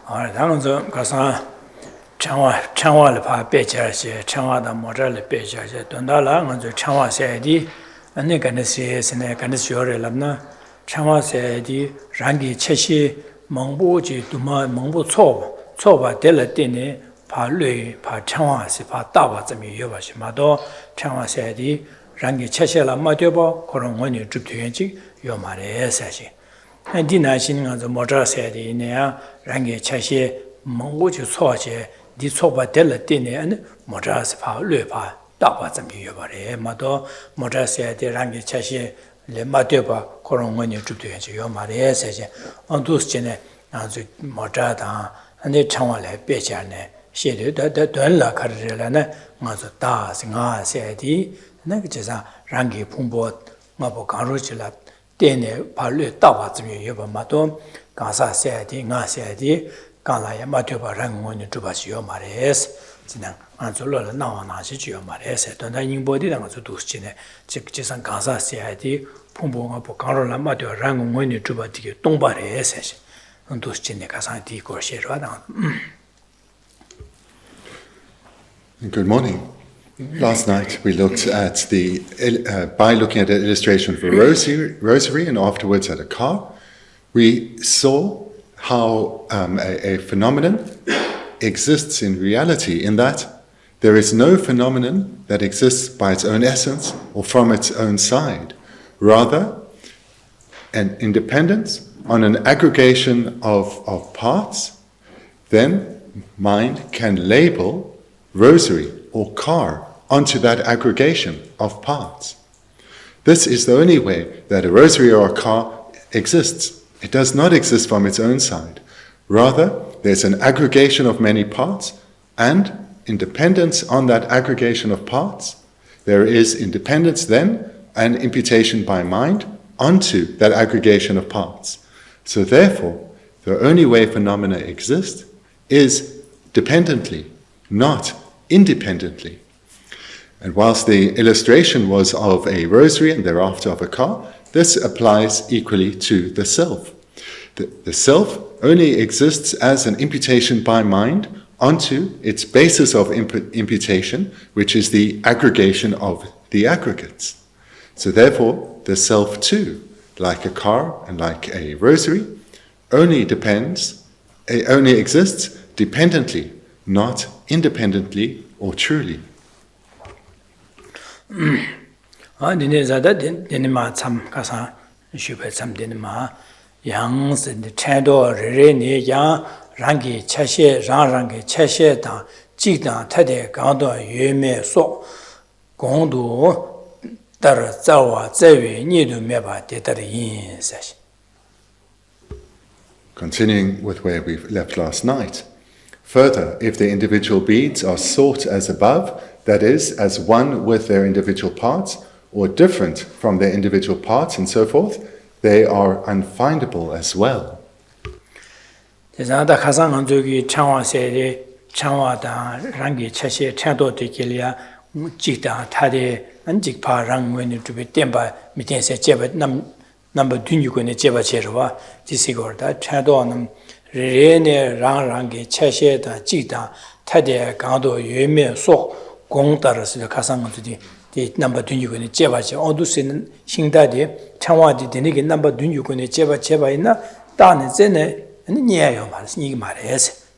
당연히 가서 창화를 봐 배치하시 창화다 모자를 배치하시 돈달라 먼저 창화세디 안에 간세스네 간세요래랍나 창화세디 랑기 채시 멍보지 두마 멍보 초바 될때네 발뢰 바 창화시 바 따바 점이 여바시 마도 창화세디 랑기 채시라 마되버 그런 원이 줍되지 요 말에 사실 디나신은 아주 모자세디네야 랑기 채시 멍보지 초제 디 초바 될때네 모자스 바 뢰바 따바 점이 여바래 마도 모자세디 랑기 채시 le mateba korongoni jubde yo mare seje andus chene azu mojada ane changwa le pechane shede da don la karela ne ngazo da singa sedi ne gesa rangi phumbo ngabo garu chila tene palwe tawa zmi yo ba mato gasa sedi nga sedi kala ya mateba rangoni jubashi yo mare 진행 안절로 나와나 지지요 말해서 돈다 인보디랑 아주 두스치네 직지상 가사시야디 풍부가 보강을 남아도 랑원이 주바디게 동바래 세시 두스치네 가사디 거시로다. Good morning. Last night we looked at by looking at an illustration of a rosary and afterwards at a car, we saw how a phenomenon exists in reality in that there is no phenomenon that exists by its own essence or from its own side. Rather, an independence on an aggregation of parts, then mind can label rosary or car onto that aggregation of parts. This is the only way that a rosary or a car exists. It does not exist from its own side. Rather, there's an aggregation of many parts, and independence on that aggregation of parts. There is independence then and imputation by mind onto that aggregation of parts. So therefore, the only way phenomena exist is dependently, not independently. And whilst the illustration was of a rosary and thereafter of a car, this applies equally to the self. The self only exists as an imputation by mind onto its basis of imputation, which is the aggregation of the aggregates. So therefore, the self too, like a car and like a rosary, only exists dependently, not independently or truly. yang sin de chando re ne yang rangi chashe rangi chashe da ji da ta de gang do yue me so gong du dar za wa zai wi ni du me ba de da yin sa. Continuing with where we left last night. Further, if the individual beads are sought as above, that is, as one with their individual parts, or different from their individual parts and so forth, they are unfindable as well. 제자다 가상 저기 창화세에 창화다 랑기 차시에 차도 되길이야 직다 타데 안직파랑 원이 좀 땜바 밑에서 제바 넘버 둔유고네 제바 제로와 지시거다 차도는 레네 랑랑게 차시에다 직다 타데 강도 유메 속 공따라서 가상 저기 이 넘버 둔유고네 제바지 어두스는 신다디 창화디 되는 넘버 둔유고네 제바 있나 다는 전에 아니에요 말씀 이게 말해서.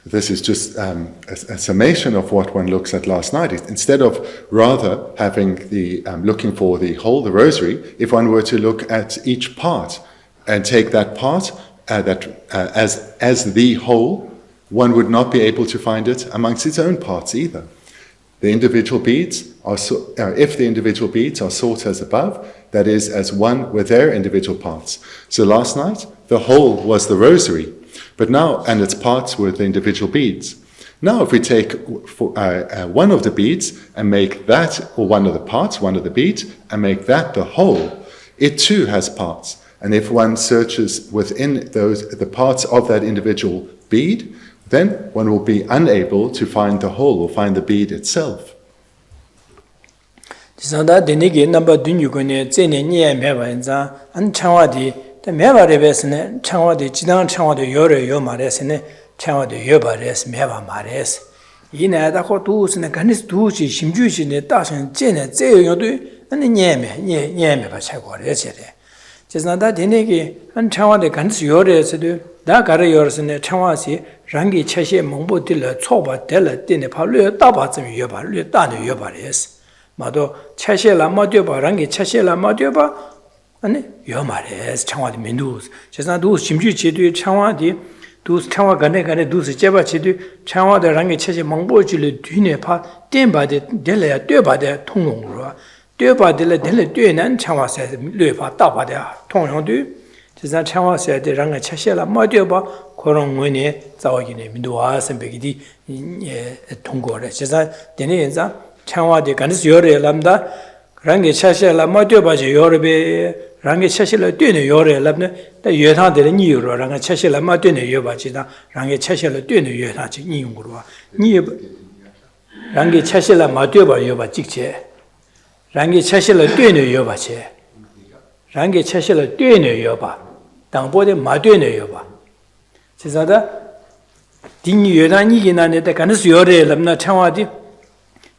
This is just a summation of what one looks at last night. Instead of rather having the looking for the whole, the rosary, if one were to look at each part and take that part as the whole, one would not be able to find it amongst its own parts either. The individual beads are if the individual beads are sought as above, that is, as one with their individual parts. So last night, the whole was the rosary, but now, and its parts were the individual beads. Now, if we take one of the beads and make that, or one of the parts, one of the beads, and make that the whole, it too has parts. And if one searches within the parts of that individual bead, then one will be unable to find the whole or find the bead itself. 지선다 되니게 넘버 둔유고네 제네 니에 매바인자 안 창화디 the Mevaresne, Changwa de Jidan Changwa de Yore Yomaresne, Changwa de Yobares, Meva Mares. In a Dakotus and a canis duci, Shimjuci, the Tashan, Jene, Zeyodu, and the Yeme Pachagores. Just not that Dinegi, and Changwa de Canis Yores, Dakara Yores and the Chawasi, Rangi Cheshe, Mombo Dilla, Toba, Della, Dine Palu, Tabats and Yoba, Dana Yobares. Mado, Cheshe la Madioba, Rangi Cheshe la Madioba, and Yomares, Changwa de Mindus. Just not those Shimjuci, Changwa de. Dus Changwa Gane dus Jeba Chidu, Changwa the Rangi Cheche Mongbo Julu Dune Pa, Demba de Dele, Deba de Tongrua, Deba de la Dele Dune and Changwa said Lupa Tapa de Tongu. Tis that Changwa said the Ranga Cheshela Madioba, Korong Winnie, Zawagine, Minduas and Begidi Tongore. Tis that Deneza, Changwa de Ganis Yore Lambda, Rangi Cheshela Madioba Yorebe. Rangi Cheshela Dune Yore Labne, the Yutan de Niro, Ranga Cheshela Madune Yobachida, Rangi Cheshela Dune Yutachi Ningua, Rangi Cheshela Maduba Yobachiche, Rangi Cheshela Dune Yobache, Rangi Cheshela Dune Yoba, Dangbo Madune Yoba. Cesada Ding Yudanigina, the Canis Yore Labna Chawadi,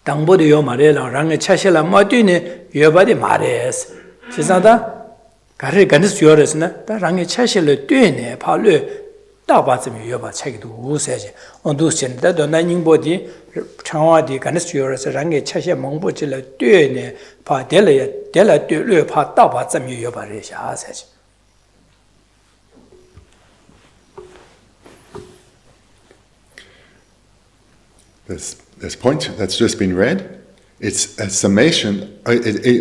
Dangbo de Yomarela, Rangi Cheshela Madune Yoba de Mares. Cesada. 가르 간스 요르스나 다 랑게 차실을 뛰네 팔로 따바쯤 요바 책도 우세지 온도신다 도나닝보디 창화디 간스 요르스 랑게 차시 몽보질을 뛰네 파 델레 델라 뛰르 파 따바쯤 요바를 샤세지 This point that's just been read, it's a summation.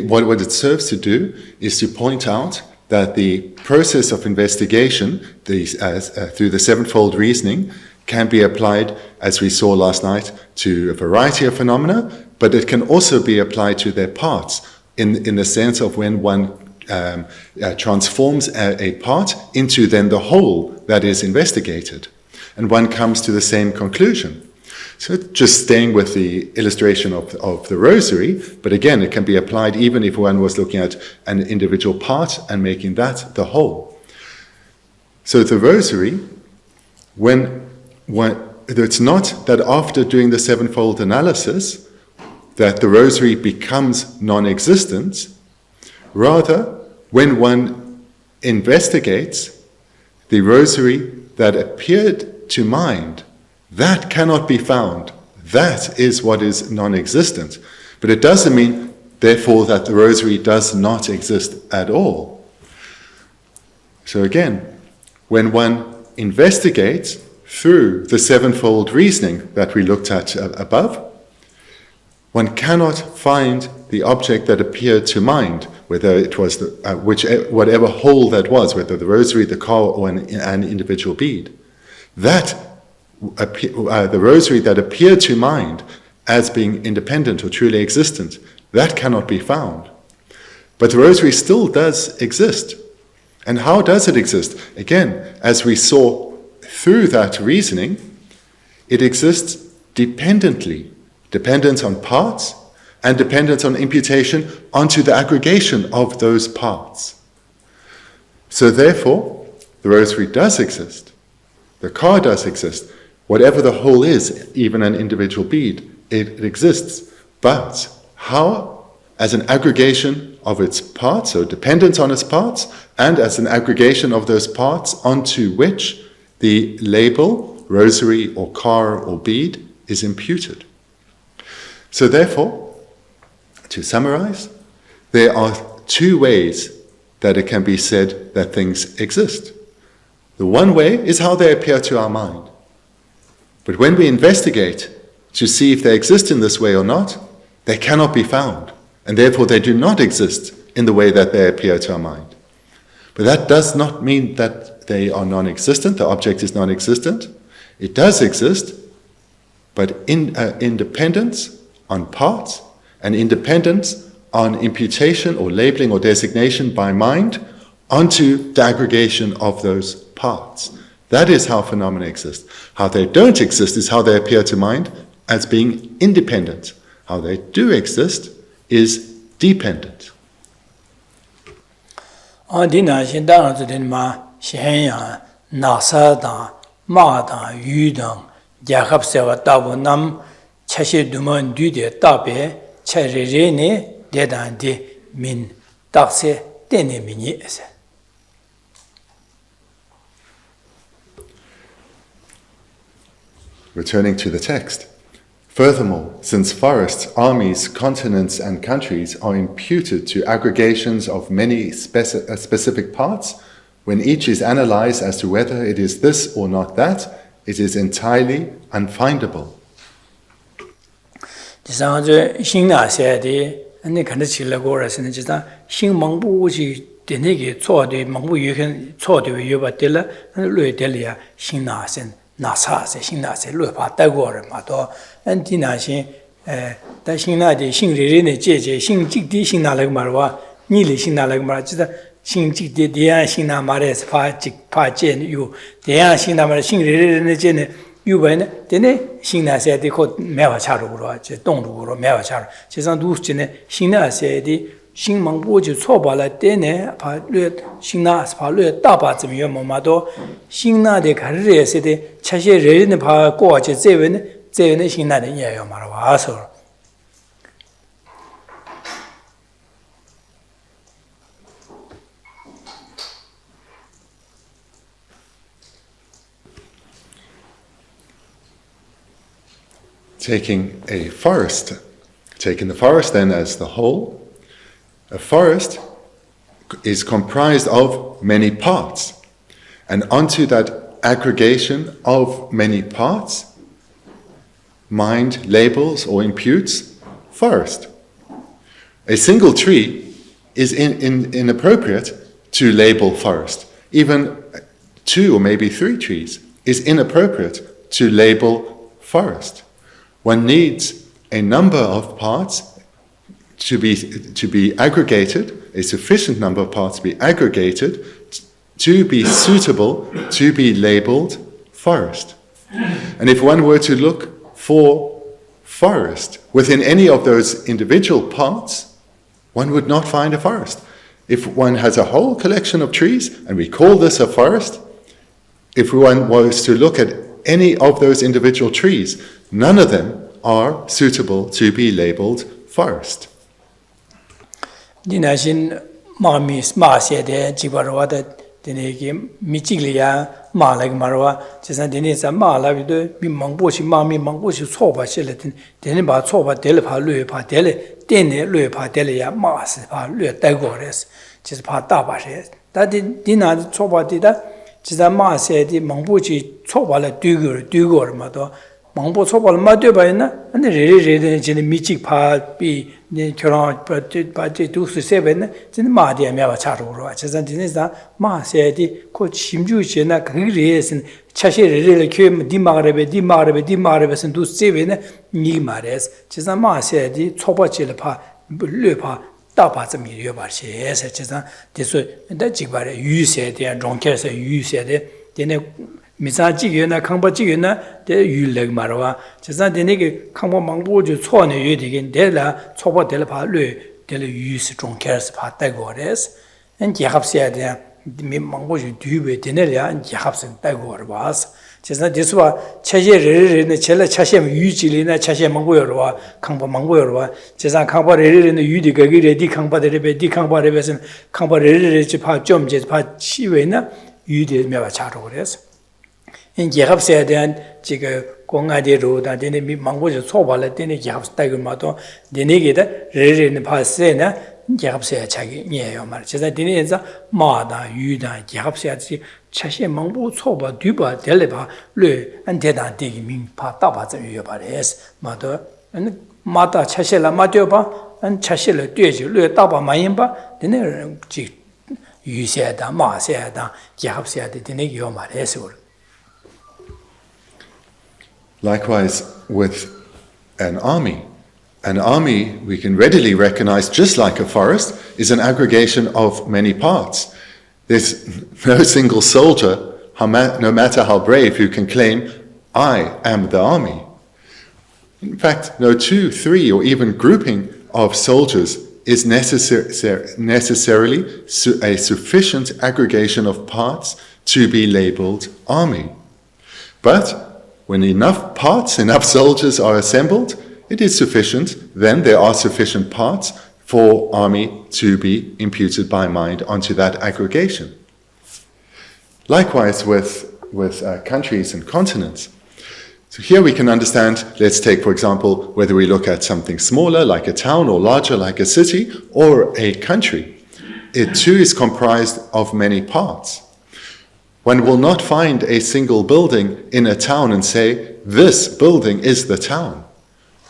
What it serves to do is to point out that the process of investigation through the sevenfold reasoning can be applied, as we saw last night, to a variety of phenomena, but it can also be applied to their parts in the sense of when one transforms a part into then the whole that is investigated, and one comes to the same conclusion. So just staying with the illustration of the rosary, but again, it can be applied even if one was looking at an individual part and making that the whole. So the rosary, it's not that after doing the sevenfold analysis that the rosary becomes non-existent. Rather, when one investigates the rosary that appeared to mind, that cannot be found. That is what is non-existent. But it doesn't mean, therefore, that the rosary does not exist at all. So again, when one investigates through the sevenfold reasoning that we looked at above, one cannot find the object that appeared to mind, whether it was whatever whole that was, whether the rosary, the car, or an individual bead. The rosary that appeared to mind as being independent or truly existent, that cannot be found. But the rosary still does exist. And how does it exist? Again, as we saw through that reasoning, it exists dependently, dependent on parts and dependent on imputation onto the aggregation of those parts. So therefore, the rosary does exist. The car does exist. Whatever the whole is, even an individual bead, it exists. But how? As an aggregation of its parts, so dependent on its parts, and as an aggregation of those parts onto which the label, rosary or car or bead, is imputed. So therefore, to summarize, there are two ways that it can be said that things exist. The one way is how they appear to our mind. But when we investigate to see if they exist in this way or not, they cannot be found, and therefore they do not exist in the way that they appear to our mind. But that does not mean that they are non-existent, the object is non-existent. It does exist, but in independence on parts, and independence on imputation or labeling or designation by mind onto the aggregation of those parts. That is how phenomena exist. How they don't exist is how they appear to mind as being independent. How they do exist is dependent. Dina Shindang to Dinma, Shenya, Nasa, Ma, Yu, Jakab Seva Tabu Nam, Chashi Duman Dude, Tabe, Cherene, Dedan de Min, Taxe, Dene Minis. Returning to the text. Furthermore, since forests, armies, continents, and countries are imputed to aggregations of many specific parts, when each is analyzed as to whether it is this or not that, it is entirely unfindable. Nasa se Shina se Lupa Tagore Mato, and Dinashin, Dashina de Shin Rene Jeje, Shin Jikdi Shina like Marwa, Nili Shina like Marja, Shin Jikdi, Dian Shina Mares, Pa Jen, you, Dian Shina Mar Shin Rene Jen, you went, Dene Shina said they called Meva Charo, Don Ruro, Meva Charo, Chesan Dusine, Shina said, Shin Mangbuji Sobala Dene, Shina Spalu, Tabat, Mamado, Shina de Carre said, Chashi Rin Pa Gorge, Zeven, Shina de Yamaraso. Taking the forest then as the whole, a forest is comprised of many parts, and onto that aggregation of many parts, mind labels or imputes forest. A single tree is inappropriate to label forest. Even 2 or maybe 3 trees is inappropriate to label forest. One needs a number of parts to be aggregated, a sufficient number of parts to be aggregated to be suitable to be labeled forest. And if one were to look for forest within any of those individual parts, one would not find a forest. If one has a whole collection of trees and we call this a forest, if one was to look at any of those individual trees, none of them are suitable to be labeled forest. Dinashin Mamis Masia, Jibarwada, Denegi, Michiglia, Malag Marwa, Chesandinis, Mala, Mangbushi, Mami, Mangbushi, Soba, Shelatin, Deniba, Soba, Delpa, Lupa, Dele, Dene, Lupa, Delia, Mas, Lu Dagores, Chispa Tabashes. That did Dina Soba dida, Chisama said, Mangbushi, Soba, Dugor, Mato. Mangbo Sobal Madubaina, and the reading in the Michik part be the Turan, but 2-7, in Madia Meva Charo, Chesantinisa, Ma said, Coach Shimjushina, Kirias, and Chashi really came, Dimarebe, and 2-7, Nimares, Chesama said, Soba Chilapa, Lupa, Tapas of Miriobashi, Chesan, this way, and that Jibare, you said, and Dronkers, you said, then Misajiguna, Kambajiguna, the Yuleg Marwa, Chesan Denigi, Kambo Mangbuju, Tone Yudigin, Dela, Soba Delpa, Dela use Dronkers, Patagores, and Jahapsia, Mangbuju Dube, Denelia, and Jahaps and Tagor was. Chesan this was Chaje in the Chella Chashem, Ujilina, Chashem Manguerwa, Kambo Manguerwa, Chesan Kamba in the Udigagi, Dikamba de Rebe, Dikamba Rebes, and Kamba Repa Jom Jet Pat Chivena, Udil Mevachadores. In Jehab said, then Chica Konga de Road, and then Mango Soba, then Jehab Stagmato, the negator, ready in the past Sena, Jehab said, Chagi, near Marches, and Dineza, Mada, Yuda, Jehab said, Chashi Mango Soba, Duba, Deliba, Lu, and Dedan digging Patabas and Yubares, Mother, and Mata Chashela Majoba, and Chashela Duju, Lu Taba Mayimba, then you said, Ma said, Jehab said, the Negiomares. Likewise, with an army we can readily recognize, just like a forest, is an aggregation of many parts. There's no single soldier, no matter how brave, who can claim, I am the army. In fact, no 2, 3, or even grouping of soldiers is necessarily a sufficient aggregation of parts to be labeled army. But when enough parts, enough soldiers are assembled, it is sufficient, then there are sufficient parts for army to be imputed by mind onto that aggregation. Likewise with countries and continents. So here we can understand, let's take, for example, whether we look at something smaller, like a town, or larger, like a city, or a country. It too is comprised of many parts. One will not find a single building in a town and say, this building is the town.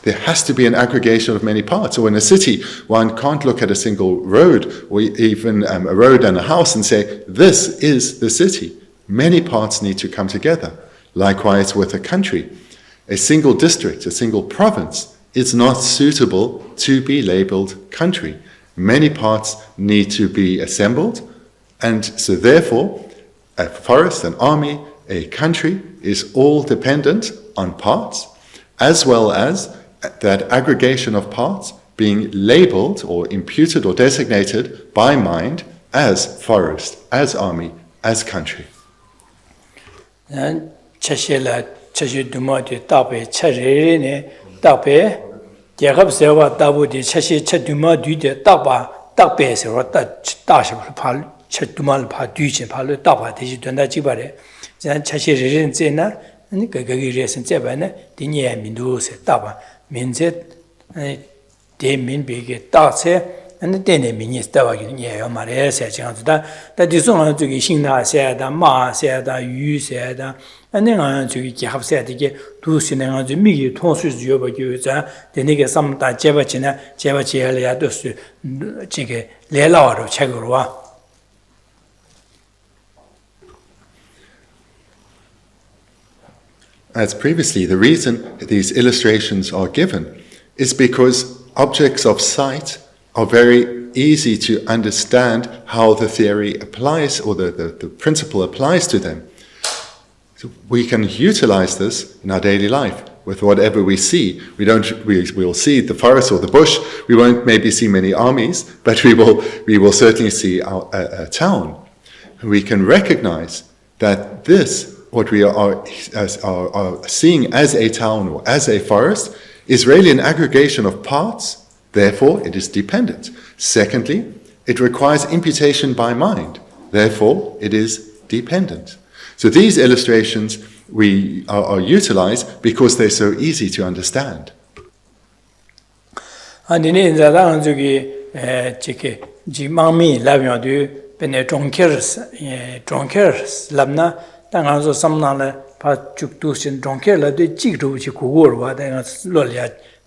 There has to be an aggregation of many parts. Or in a city, one can't look at a single road, or even a road and a house, and say, this is the city. Many parts need to come together. Likewise with a country. A single district, a single province is not suitable to be labeled country. Many parts need to be assembled, and so therefore a forest, an army, a country is all dependent on parts, as well as that aggregation of parts being labeled or imputed or designated by mind as forest, as army, as country. Chashela Chashu Dumati Tape Charene Tape Jagab Seva Tabu de Chashi Chatuma Dude Tapa Tape Serota Tash Pal Chatumal Paduchin Palu Tapa Tijunda Chibare Jan Chashi Zena and Gagagi Resin Zebana Dinia Mindu se Tapa Minzet De Min Big Tase and the Dene Minis Tawagin Maria said that is on to Shina said, Ma said, Yu said, and then on to have said to get two sinners to me, Tonsus Yoba user, the nigger some that Jevachina, Jevachialia does Chike, Lela or Chagurwa. As previously, the reason these illustrations are given is because objects of sight are very easy to understand how the theory applies, or the principle applies to them. So we can utilize this in our daily life with whatever we see. We'll see the forest or the bush. We won't maybe see many armies, but we will certainly see a town. We can recognize that this, what we are seeing as a town or as a forest, is really an aggregation of parts. Therefore, it is dependent. Secondly, it requires imputation by mind. Therefore, it is dependent. So these illustrations we are utilized because they're so easy to understand.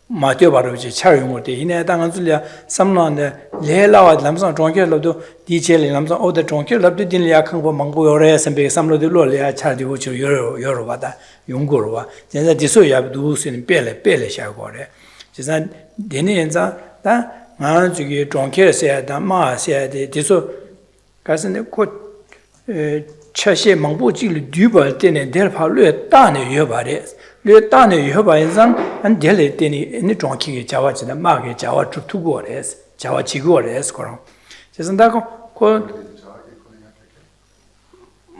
Mateo Baruchi, Charimoti, in a Dangazulia, some on the Lela, Lamson, Dronker, Lodo, DJ, Lamson, all the Dronker, Labdi, Yakan, Mangores, and some of the Lolia, Chardivucho, Yorovada, Yungurwa, then the Disuya doos in Pele, Shagore. Just that Denienza, that Manzuki, Dronker said, that Ma said, Diso, Cousin, Chashe, Mambuchi, Duba, then Delpa, Dane, Yobares. Le Dane Yoba and Dele Deni in the Dronki Java to the Market Java to two gores, Java Chigores, Coron. Isn't that called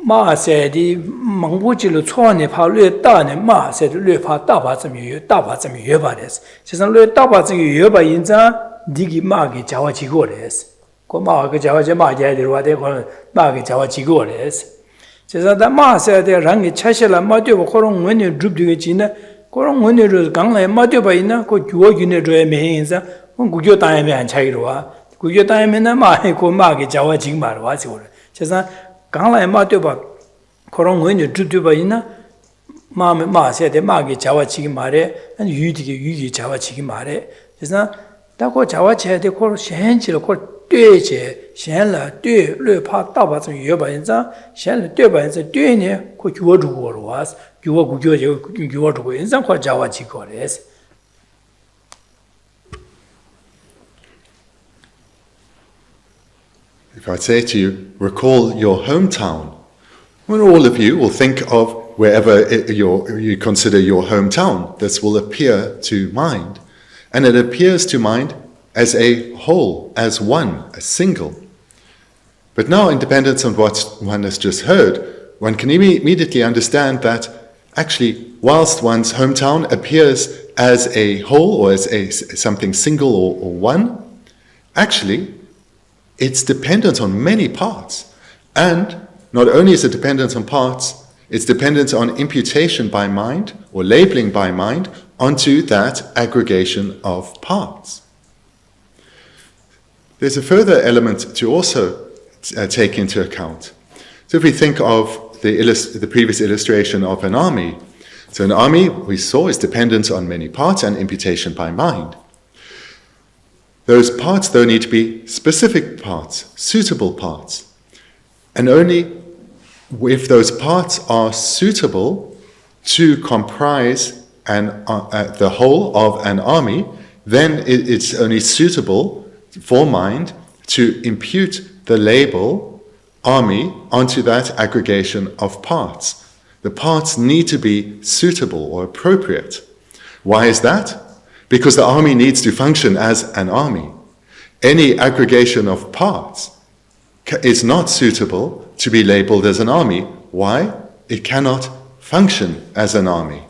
Ma said, Manguchi Lutone, Palu Dane, Ma said, Lupa Dabasam Yobades. She's a little Dabasam Yoba in the Digi Market Java Chigores. Comarca Java Jamaja, what they call Market Java Chigores. Says that Ma said they rang a Chashela Matio Coron when you droop to China, Coron when you Gangla Matio Baina, could you work in a dray means, one good your time and Chairua, good your time in a Ma, called Market Java Jingmar, was it? Says that Gangla Matio Coron when you droop to Baina, Ma said the Market Java Chigmare, and Yugi Java Chigmare. Says that got Java chair, they call Shenchil called 对解显了对略怕大把这约把人家显了对把人家对呢可觉住过了哇觉我觉就觉住过人家可加我几个嘞 If I say to you, recall your hometown, well, all of you will think of wherever you consider your hometown. This will appear to mind. And it appears to mind as a whole, as one, a single. But now, in dependence on what one has just heard, one can immediately understand that actually, whilst one's hometown appears as a whole or as something single or one, actually, it's dependent on many parts. And not only is it dependent on parts, it's dependent on imputation by mind or labeling by mind onto that aggregation of parts. There's a further element to also take into account. So if we think of the previous illustration of an army, so an army, we saw, is dependent on many parts and imputation by mind. Those parts, though, need to be specific parts, suitable parts. And only if those parts are suitable to comprise the whole of an army, then it's only suitable for mind to impute the label army onto that aggregation of parts. The parts need to be suitable or appropriate. Why is that? Because the army needs to function as an army. Any aggregation of parts is not suitable to be labeled as an army. Why? It cannot function as an army.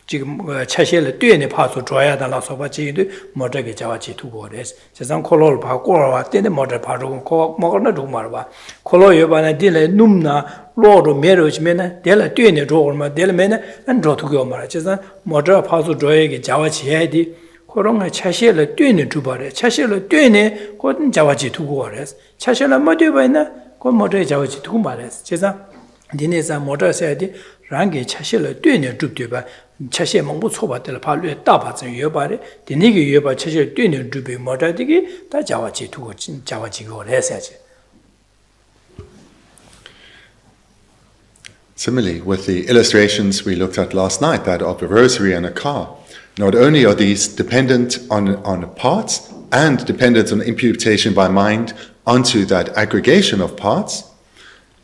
지금 차실을 뛰네 파서 줘야 달라 소바 지도 모터게 자와지 두고 그래서 세상 콜로를 바꿔와 때네 모터 바르고 코 먹어나 두고 말봐 콜로 여반에 딜에 눔나 로로 메르지면은 델라 뛰네 줘올마 델면은 안 줘두고 말아 세상 모터 파서 줘야게 자와지 해야지 그런 차실을 뛰네 주바래 차실을 뛰네 곧 자와지 두고 그래서 차실을 못 뛰어봐나 그 모터에 자와지 두고 말했어 세상 니네사 모터 세야지 랑게 차실을 뛰네 줍되봐 차시에 먹고 초바들 발로 따바서 여바래 되니게 여바 차시를 뛰는 주비 모자디기 다 자와지 두고 자와지고 해야지. Similarly, with the illustrations we looked at last night, that of a rosary and a car, not only are these dependent on parts and dependent on imputation by mind onto that aggregation of parts,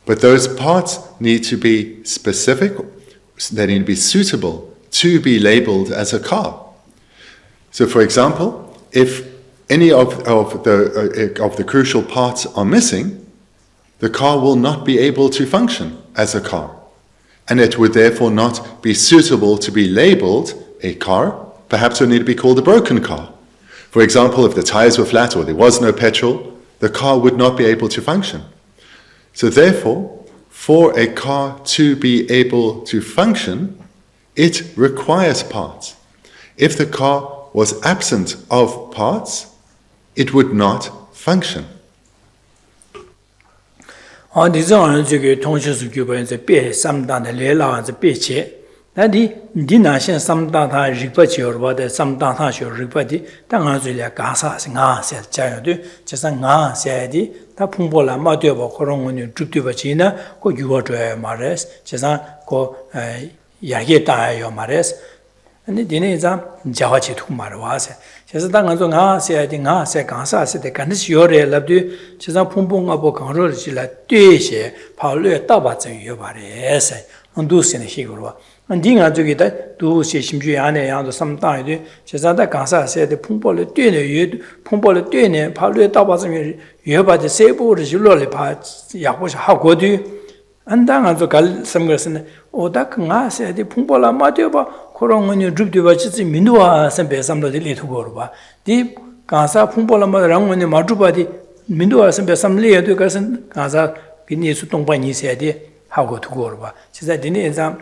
but those parts need to be specific, they need to be suitable to be labeled as a car. So, for example, if any of the crucial parts are missing, the car will not be able to function as a car, and it would therefore not be suitable to be labeled a car. Perhaps it would need to be called a broken car. For example, if the tires were flat or there was no petrol, the car would not be able to function. So therefore, for a car to be able to function, it requires parts. If the car was absent of parts, it would not function. 야게다요 말레스 아니 디네자 자와치 투마르 와세 그래서 당한서 나세야디 나세 강사세 간스 요레 랍디 제가 풍풍하고 강로를 질라 뛰시 파울에 따바져 요바레세 언두스네 히고로 안딩아 저기다 두시 심주에 안에 양도 삼다이데 제자다 강사세데 풍벌에 뛰네 풍벌에 뛰네 파울에 따바져 요바데 세부를 질러를 봐 야고시 하고디 안당아서 갈 섬거스는 오다크 나세데 풍벌아 마되바 코롱은이 줍되바 지지 민도와 선배 삼도들 리투고로 봐디 가사 풍벌아 마랑원이 마주바디 민도와 선배 삼리에도 가선 가사 비니스 동반이 세데 하고 두고로 봐 진짜 디네자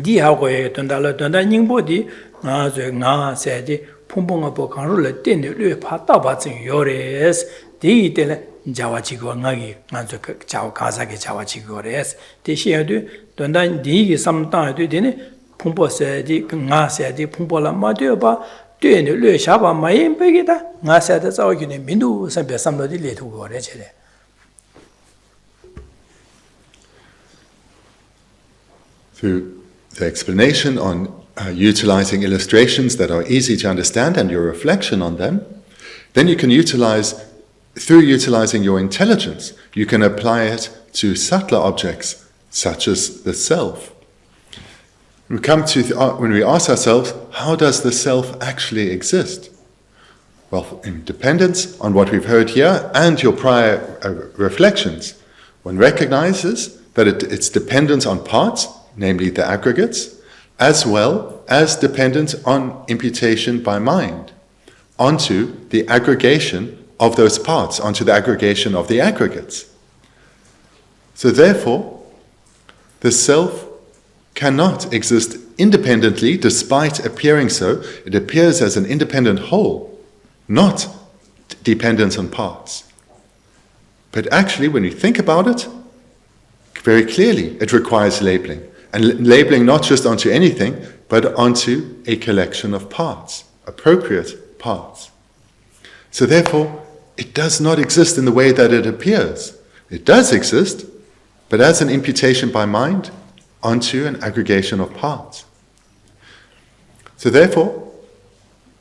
디하고에 돈달로 돈다 닝보디 나저 나세데 풍봉아 보강을 때는 뢰 파다바진 요레스 디이텔 자와지고 나기 만저 자와 가사게 자와지고레스 대시에도 돈단 디기 삼다도 되네 풍보세디 나세디 풍보라 마되어봐 되네 뢰 샤바 마인 베기다 나세다 자와기네 민두 선배 삼로디 레토고레 제레 Through the explanation on utilizing illustrations that are easy to understand and your reflection on them, then you can through utilizing your intelligence, you can apply it to subtler objects, such as the self. We come to when we ask ourselves, how does the self actually exist? Well, in dependence on what we've heard here and your prior reflections, one recognizes that it's dependent on parts, namely the aggregates, as well as dependent on imputation by mind, onto the aggregation of those parts, onto the aggregation of the aggregates. So therefore, the self cannot exist independently despite appearing so. It appears as an independent whole, not dependent on parts. But actually, when you think about it, very clearly, it requires labeling. And labeling not just onto anything, but onto a collection of parts, appropriate parts. So therefore, it does not exist in the way that it appears. It does exist, but as an imputation by mind onto an aggregation of parts. So therefore,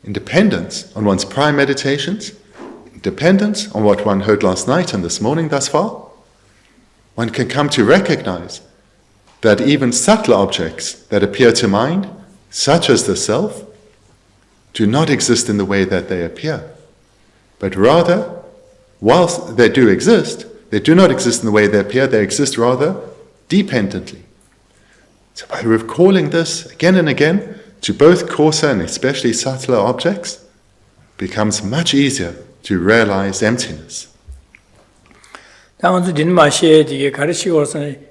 in dependence on one's prior meditations, in dependence on what one heard last night and this morning thus far, one can come to recognize that even subtler objects that appear to mind, such as the self, do not exist in the way that they appear. But rather, whilst they do exist, they do not exist in the way they appear, they exist rather dependently. So by recalling this again and again to both coarser and especially subtler objects, it becomes much easier to realize emptiness.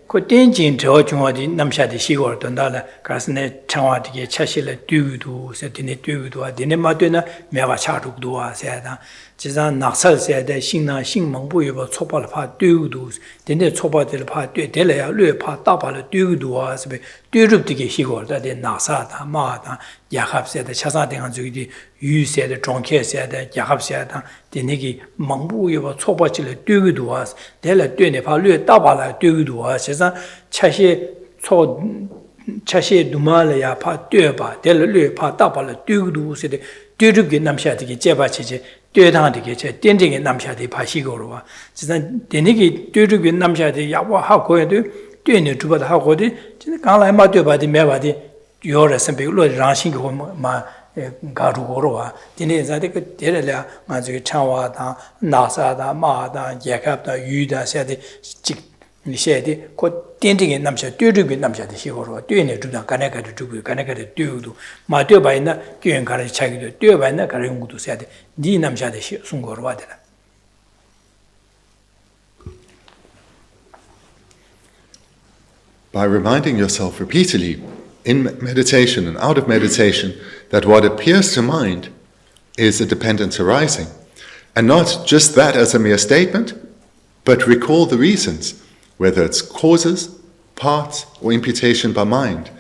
ko tenjin zhao chungwa di namsha di shigor donda la karasne changwa di chashi la dugudu se dine dugudu wa dine ma dune mewa cha rukdu wa se da jizan naksal se da xingna xing mengbu yuwa chopa la pa dugudu dine chopa di la pa de la ya lue pa taba la dugudu wa se be durub di shigor da di naksa da ma da yakhab se da chasa dengan zugi di yu se da zhongke se da yakhab se da dine ki mengbu yuwa chopa chi la dugudu wa de la dune pa lue taba la dugudu wa 차시 두말이야 파 뛰어봐 될르 파 따발을 뛰고도 세대 뛰르게 남샤되게 제바치제 뛰어당하게 제 땡땡이 남샤되 파시고로 와 진짜 되니게 뛰르게 남샤되 야와 하고에도 뛰는 주바다 하고도 진짜 강라에 마 뛰어봐디 매봐디 요래 선배로 라신고 마 가루고로 와 디네 자데 그 데려라 맞게 창와다 나사다 마다 예갑다 유다 세대 니셰디 고 땡땡이 남샤 뛰르게 남샤데 시고로 뛰네 주다 가네가도 주고 가네가도 뛰우도 마 뛰어봐이나 교행 가르치 차기도 뛰어봐이나 가르는 것도 세야 돼. 니 남샤데 순고로 와더라. By reminding yourself repeatedly in meditation and out of meditation that what appears to mind is a dependence arising, and not just that as a mere statement, but recall the reasons, whether it's causes, parts, or imputation by mind.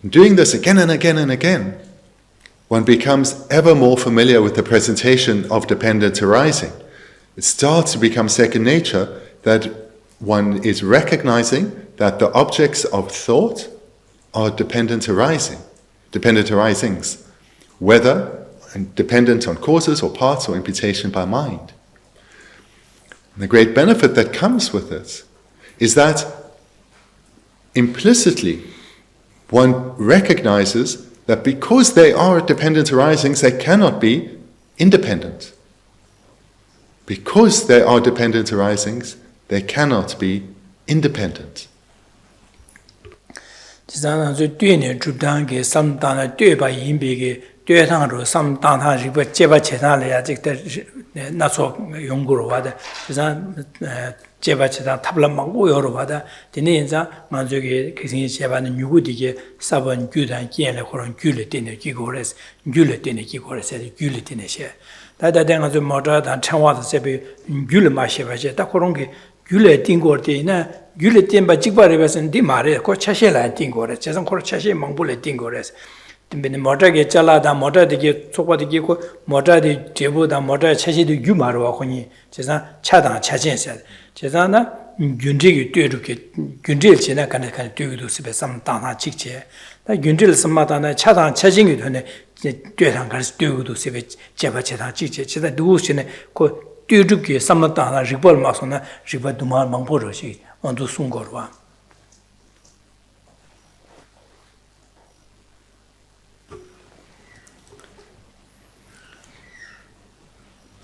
And doing this again and again and again, one becomes ever more familiar with the presentation of dependence arising. It starts to become second nature that one is recognizing that the objects of thought are dependent arisings, whether dependent on causes or parts or imputation by mind. And the great benefit that comes with this is that implicitly one recognizes that because they are dependent arisings, they cannot be independent. Because they are dependent arisings, they cannot be independent. 뛰어당으로 삼당한 리버 제바 제단을 해야 될 나서 연구로 와다. 그래서 제바치다 탑라 망고 여러바다 되네 인자 만족이 그신 제바는 누구디게 사번 규단 기엔에 그런 규를 되네 기고레스 규를 되네 기고레스 규를 되네시 다다댕아 좀 모자다 창와서 제비 규를 마셔봐지 딱 그런 게 규를 띵고르데나 규를 띵바 직바레베선 디 말에 고 차셔라 띵고레 제선 고 차셔 망불에 띵고레스 근데 모자게 잘라다 모자되게 속바되게 고 모자데 제보다 모자 차시도 규마로 하고니 제사 차당 차진세 제사나 균질이 뛰어르게 균질 지나 간에 뛰어도 집에 삼당나 직제 나 균질 삼마다나 차당 차진이 되네 뛰어당 가서 뛰어도 집에 제바체다 직제 제사 누구시네 그 뛰어르게 삼마다나 리벌 마소나 리벌 두마 망보로시 언도 순거와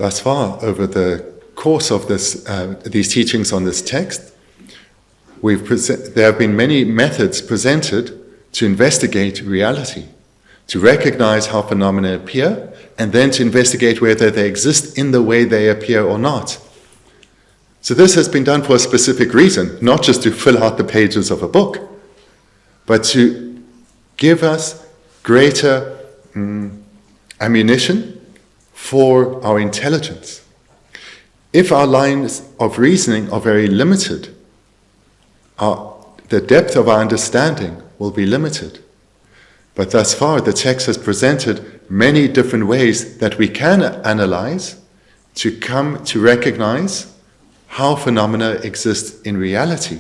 Thus far, over the course of these teachings on this text, there have been many methods presented to investigate reality, to recognize how phenomena appear, and then to investigate whether they exist in the way they appear or not. So this has been done for a specific reason, not just to fill out the pages of a book, but to give us greater ammunition for our intelligence. If our lines of reasoning are very limited, the depth of our understanding will be limited. But thus far, the text has presented many different ways that we can analyze to come to recognize how phenomena exist in reality.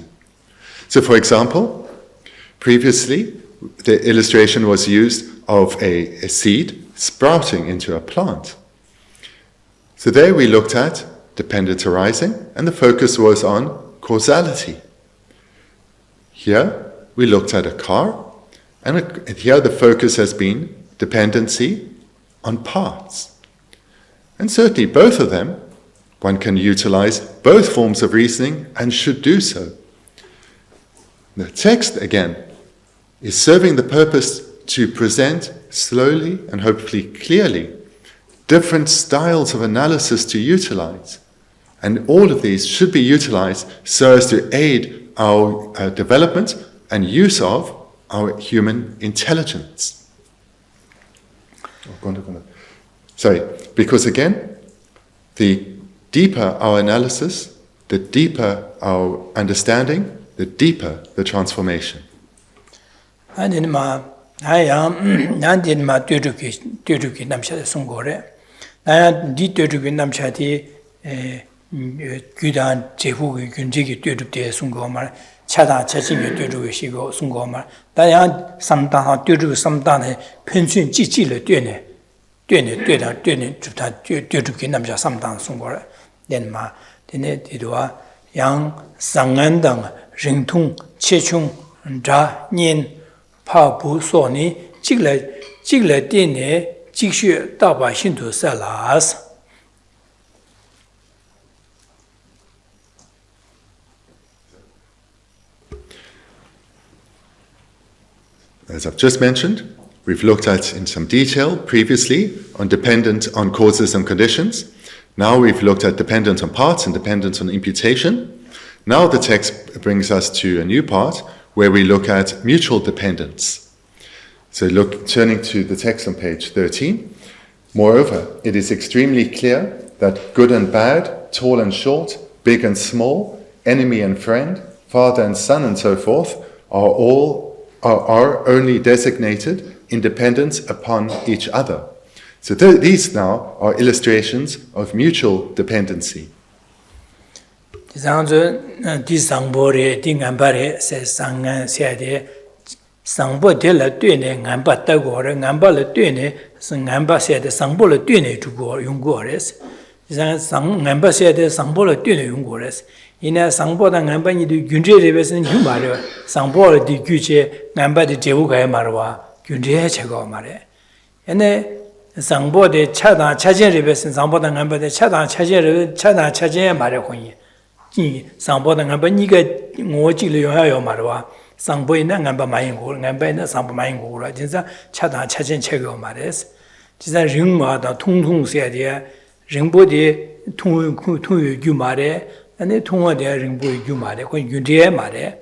So, for example, previously, the illustration was used of a seed sprouting into a plant. So there we looked at dependent arising, and the focus was on causality. Here we looked at a car, and here the focus has been dependency on parts. And certainly both of them, one can utilize both forms of reasoning and should do so. The text, again, is serving the purpose to present slowly and hopefully clearly different styles of analysis to utilize. And all of these should be utilized so as to aid our development and use of our human intelligence. Sorry, because again, the deeper our analysis, the deeper our understanding, the deeper the transformation. 규단 제후의 균직이 뛰어들때 순고말 차다 차진이 뛰어들시고 순고말 다양 삼단하 뛰어들 삼단의 편순 지지를 뛰네 주다 뛰어들게 남자 삼단 순고를 낸마 되네 뒤도와 양 상안당 ring통 체충 자년 파부소니 직래 되네 직시 다바 신도 살라스 As I've just mentioned, we've looked at in some detail previously on dependent on causes and conditions. Now we've looked at dependent on parts and dependent on imputation. Now the text brings us to a new part where we look at mutual dependence. So turning to the text on page 13. Moreover, it is extremely clear that good and bad, tall and short, big and small, enemy and friend, father and son and so forth are only designated in dependence upon each other. So these now are illustrations of mutual dependency. 이나 상보다 남반이도 균제레베스는 유마려 상보를 뒤규제 남바디 제우가에 말와 균제에 제거 말해 얘네 상보대 차다 차제레베스는 상보다 남바데 차다 차제에 말해 거니 이 상보다 남반이가 오지를 요하여 말와 상보이나 남바 마인고 남바이나 상보 마인고라 진짜 차다 차제 제거 말해서 진짜 링마다 통통세야 돼 링보디 통유 말해 아니 통화대 링부 유마래 그 윤디에 말해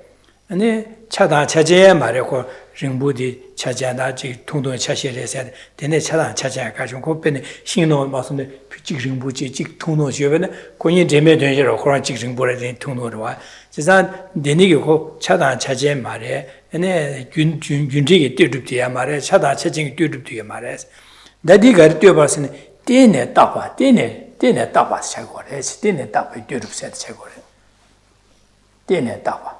아니 차다 차제에 말해 그 링부디 차자나 지 통도 차시에서 되네 차다 차자 가지고 그변에 신노 말씀에 직 링부지 직 통도 주변에 본인 재매 되지로 그런 직 링부에 통도로 와 지산 되니게 그 차다 차제에 말해 아니 윤디게 뛰듯이야 말해 차다 차징 뛰듯이야 말해 나디가 뛰어봤으니 떼네 따봐 떼네 따봐 차고래 떼네 따봐 뛰듯이 차고래 떼네 따봐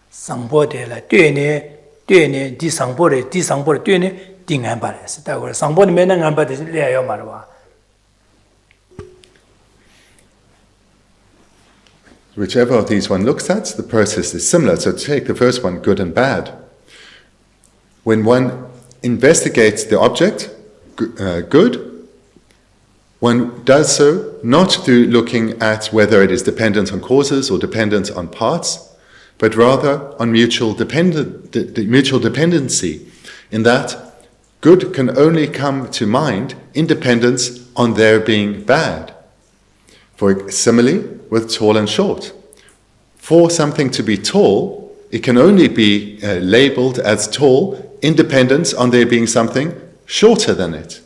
상보대라 떼네 디 상보래 떼네 띵안 바래서 따고 상보는 맨날 안 받듯이 레요 말와 Whichever of these one looks at, the process is similar. So take the first one, good and bad. When one investigates the object, good, one does so not through looking at whether it is dependent on causes or dependent on parts, but rather on mutual dependency, in that good can only come to mind in dependence on their being bad. For similarly, with tall and short. For something to be tall, it can only be labeled as tall in dependence on there being something shorter than it.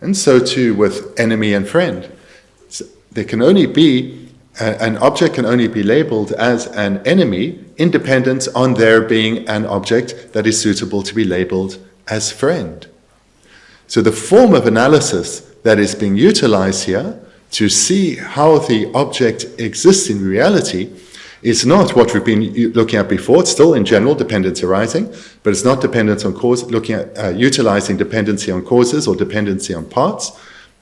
And so too with enemy and friend. There can only be, an object can only be labeled as an enemy in dependence on there being an object that is suitable to be labeled as friend. So the form of analysis that is being utilized here to see how the object exists in reality is not what we've been looking at before. It's still in general dependence arising, but it's not dependence on cause, looking at utilizing dependency on causes or dependency on parts,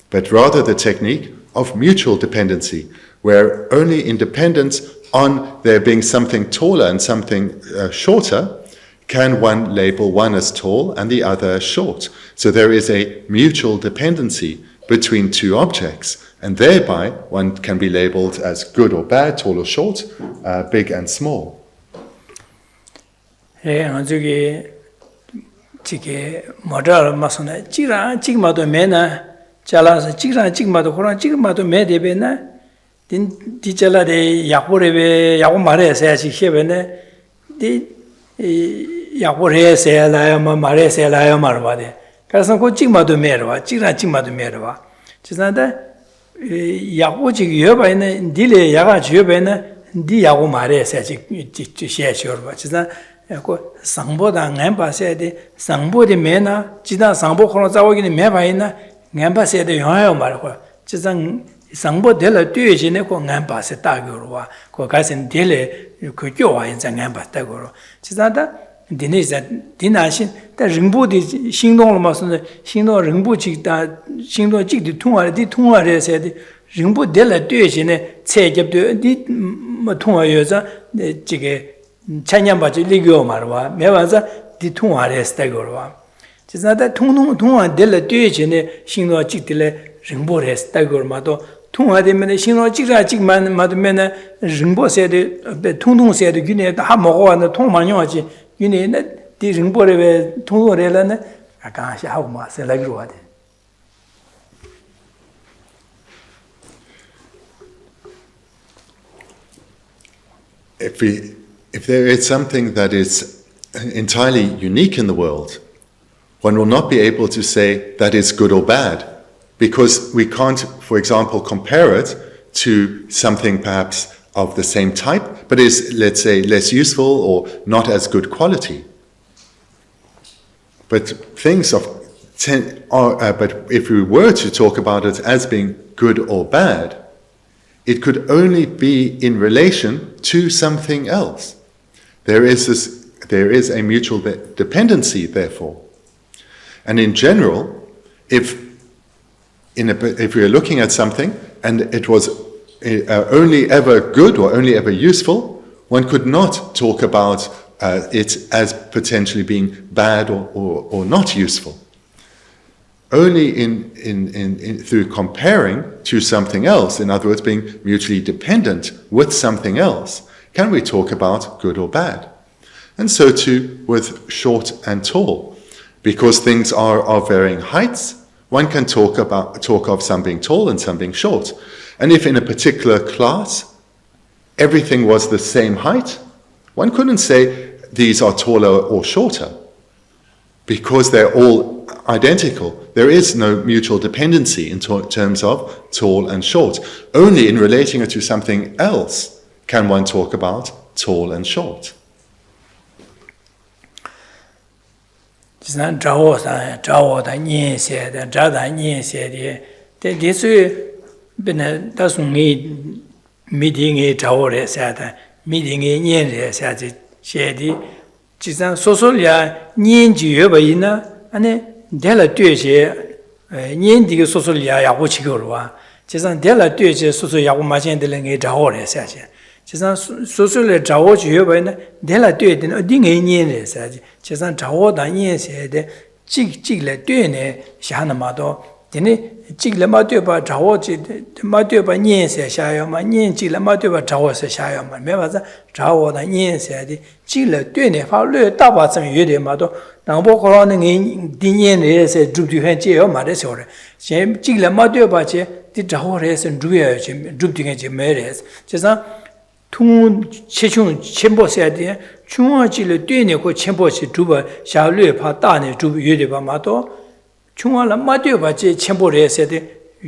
but rather the technique of mutual dependency, where only in dependence on there being something taller and something shorter can one label one as tall and the other as short. So there is a mutual dependency between two objects, and thereby one can be labeled as good or bad, tall or short, big and small. 저기 모델 마선에 찍마도 매나 잘라서 찍마도 그런 찍마도 매대배나 디잘라데 약보레베 야고 말해서야지 해배네 디 약보레서야라야 말해서야라야 말바데 그래서 그 찍마도 매러와 찍마도 매러와 지난다 야고지 여바이네 딜레 야가 주여바이네 디 야고 말해서야지 쉐셔바 지난 그 상보다 nem바세야 돼 상보데 매나 지다 상보 코로 자오기는 매바이나 nem바세야 돼 영화요 말고 지상 상보 될 뒤에지네 그 nem바세 따교로와 그 가신 딜레 그 교와인 장 nem바 따고로 지다다 디네자 디나신 다 링보디 행동을 마선에 행동 링보직다 행동직디 통화디 통화해서 링보 될 뒤에지네 체접도 디뭐 통화여자 지게 찬양받지 리교 말와 매와서 디통화레스 때거와 지나다 통화 될 뒤에지네 신노 찍들레 링보레스 때거마도 통화되면 신노 찍만 맞으면 링보세데 통통세데 균에 다 먹어와는 통만용하지 균에 디 링보레 통로레라는 아까 하고 마세 라기로와데 If there is something that is entirely unique in the world, one will not be able to say that it's good or bad, because we can't, for example, compare it to something perhaps of the same type, but is, let's say, less useful or not as good quality. But but if we were to talk about it as being good or bad, it could only be in relation to something else. There is a mutual dependency, therefore. And in general, if we are looking at something and it was only ever good or only ever useful, one could not talk about it as potentially being bad or not useful. Only through comparing to something else, in other words, being mutually dependent with something else, can we talk about good or bad? And so too with short and tall. Because things are of varying heights, one can talk of some being tall and some being short. And if in a particular class, everything was the same height, one couldn't say these are taller or shorter, because they're all identical. There is no mutual dependency in terms of tall and short. Only in relating it to something else can one talk about tall and short. 지상 소소리아 년지 여바이나 아니 델라 뒤에 년디가 소소리아 야고 치고로와 지상 델라 뒤에 소소 야고 마신들은 게 자오래 사지 지상 소소리 자오 여바이나 델라 뒤에 어디에 년에 사지 지상 자오다 년세데 찍찍래 뒤에네 샤나마도 되네 찍래 마되바 자오지 마되바 년세 샤야마 년찍래 마되바 자오세 샤야마 매바자 자오다 년세데 찍래 뒤에네 파르 다바점 유데마도 당보코라는 디년에서 줍디현 제요 말해서래 제 찍래 마되바제 디 자오레서 주여지 줍디게 메레스 제사 퉁 체중 첨보세데 중화질의 뒤에네 그 첨보시 두바 샤르 파 다네 줍 유데바마도 중화라 마되바 제 첨보레서데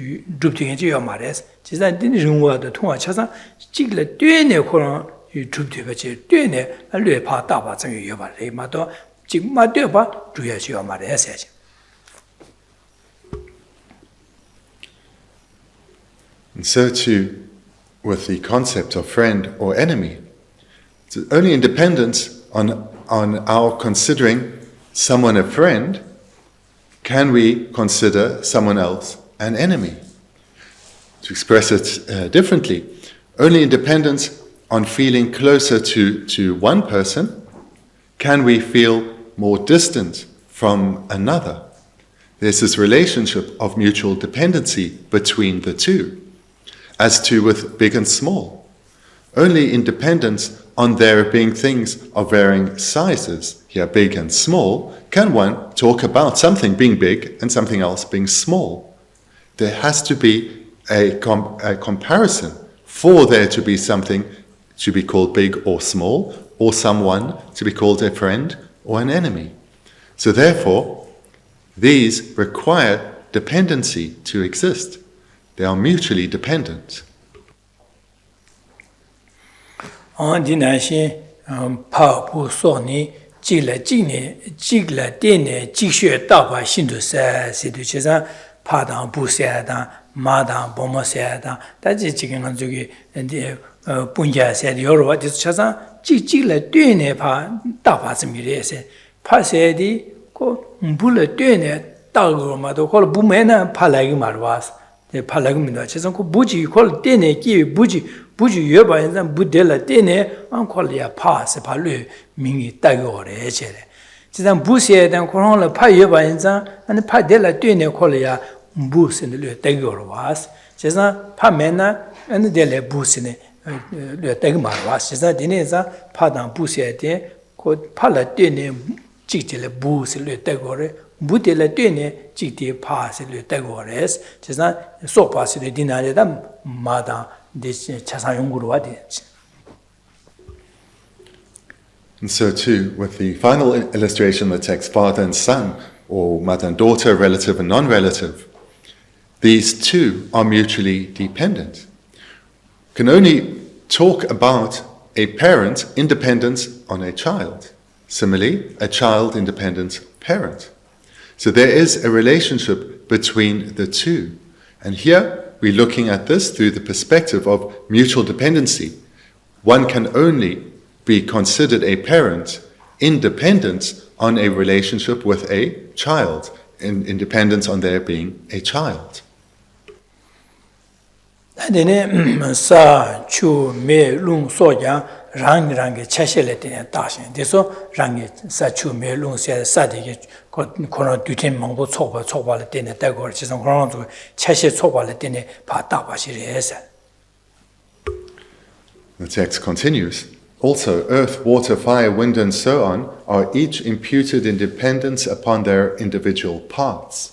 줍디게 말해서 제사 디 중화도 통화 차상 찍래 뒤에네 코랑 줍디바 제 뒤에네 알르 파 다바 정 유여바레 마도 지금 마되바 주여지요 말해서 And so too with the concept of friend or enemy. It's only in dependence on our considering someone a friend can we consider someone else an enemy. To express it differently, only in dependence on feeling closer to one person can we feel more distant from another. There's this relationship of mutual dependency between the two. As to with big and small. Only in dependence on there being things of varying sizes, here big and small, can one talk about something being big and something else being small. There has to be a comparison for there to be something to be called big or small, or someone to be called a friend or an enemy. So therefore, these require dependency to exist. They are mutually dependent. On dinashe pa pu so ni jile jine jigle dene jixue daba xindu sa si du chesa pa dang bu sa dang ma dang bo mo sa dang da ji jigen gan zugi de bunja sa de yoro wa de chesa jigle dene pa daba zmi re se pa se di ko bu le dene da go ma do ko bu me na pa la gi ma was 팔라금이다. 제가 그 부지 콜 때네 기 부지 여바인자 부델라 때네 안 콜이야 파스 발루 민이 따고래 제래. 제가 부시에 된 코로나 파 여바인자 아니 파델라 때네 콜이야 부스네 따고로 와스. 제가 파메나 아니 델레 부스네 따고 말와스. 제가 디네자 파당 부시에 된그 팔라 때네 직질레 부스를 따고래. 부델라 때네 직디 파스를 따고래스. 제가 소파스를 디나레다 마다 데 차상 연구로 와디. And so too, with the final illustration that takes father and son, or mother and daughter, relative and non-relative, these two are mutually dependent. Can only talk about a parent independent on a child. Similarly, a child independent parent. So there is a relationship between the two. And here we're looking at this through the perspective of mutual dependency. One can only be considered a parent in dependence on a relationship with a child, in dependence on there being a child. Sa chu me lung so ya rang chashele de da shin de so rang sa chu me lung se sa de ko du tin mong bo chok ba le de ne da go chi sang ko zo chashe chok ba le de ne ba da ba shi re sa. The text continues. Also, earth, water, fire, wind, and so on are each imputed in dependence upon their individual parts.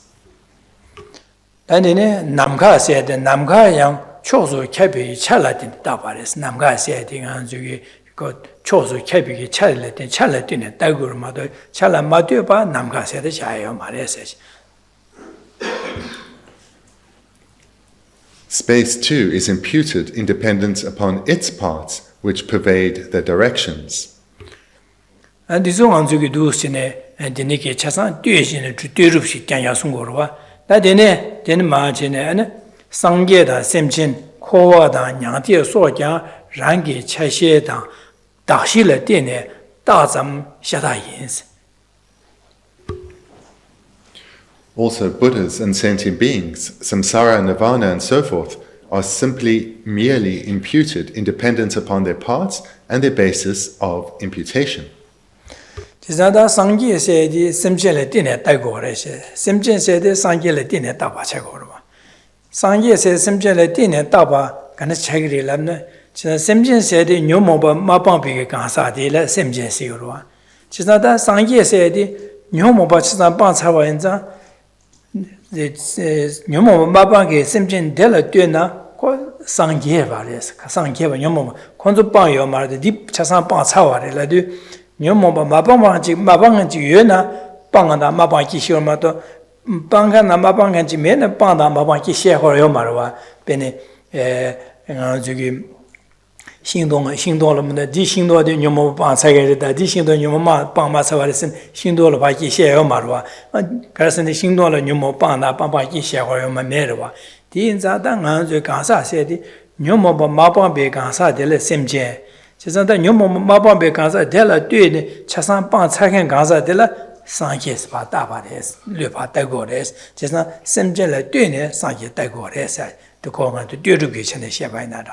And in Namka said, Namka yang 초소 캐비 찰라딘 따바레스 남가 세팅한 저기 그 초소 캐비기 찰라딘 따고르마도 찰라마도바 남가 세대 자요 말해서 Space too is imputed in dependence upon its parts which pervade the directions. And this one to do sine and the Niki Chasan, Duishin to Durupsi Kanyasungorwa, that then margin and Sangyeda, Sentient, Koada, Yanti, Soja, Rangi, Chasheda, Dashila Dine, Dazam, Shatayins. Also, Buddhas and sentient beings, samsara, nirvana, and so forth, are simply merely imputed in dependence upon their parts and their basis of imputation. Jizada Sangye said, Simchele Dine Tagore, Simchen said, Sangele Dine Taba Chagorwa. Sangye said, Simchele Dine Taba, can Chagri Lamna. Simchen said, Numoba Mapampi Gansa de la Simchen Sigurwa. Jizada Sangye said, Numoba Chisan Bansawa in the Nyomo Mabangi Simchen Della Duna, Sangieva, Sangieva, Yomo, Konzubanyo Mar, the deep Chasan Bansawa, Ladu, Nyomo Mabangi, Mabangi Yuna, Bangana Mabanki Shomato, Bangana Mabangi Mena, Banda Mabanki Shehor Yomarwa, Bene Zugi. 行动了嘛的，地行动的牛毛帮才给的，地行动牛毛嘛帮嘛才话的是行动了把一些要嘛的话，可是你行动了牛毛帮那帮一些话要嘛没的话，第一咱当然就干啥些的，牛毛帮别干啥的了心情，就是咱牛毛帮别干啥的了，对的，吃上帮才看干啥的了，上些是把大把的，六把带过的，就是心情了对呢，上些带过的噻，都刚刚都对着给现在写白那的。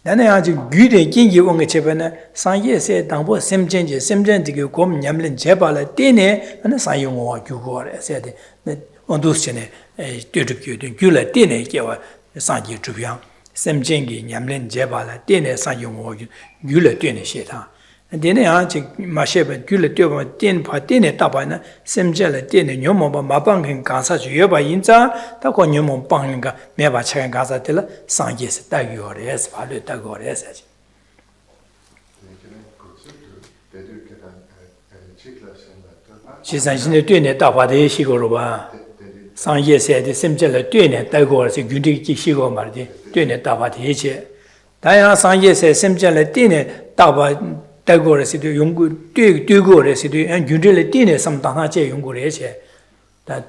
那样就具体经济问个这边呢，商业是当不深圳这个国民人民接把了，对呢，那商业我就过了，是的，那我都是呢，对这个对，就了对呢，叫我商业指标，深圳的人民接把了，对呢，商业我就了对呢，写他，对呢啊，这马些本就了对吧，对怕对呢，大把呢，深圳了对呢，牛毛把马帮跟干啥去，要把人家，他讲牛毛帮那个，没把钱干啥的了，商业是大于我的，也是法律大于我的事情。其实现在对呢，大把的也习惯了吧？商业是的，深圳了对呢，大过是具体去习惯嘛的，对呢，大把的一切。当然，商业是深圳了对呢，大把。 带过来是对用过对过来是对，按用这来对呢，什么当上这用过来些，但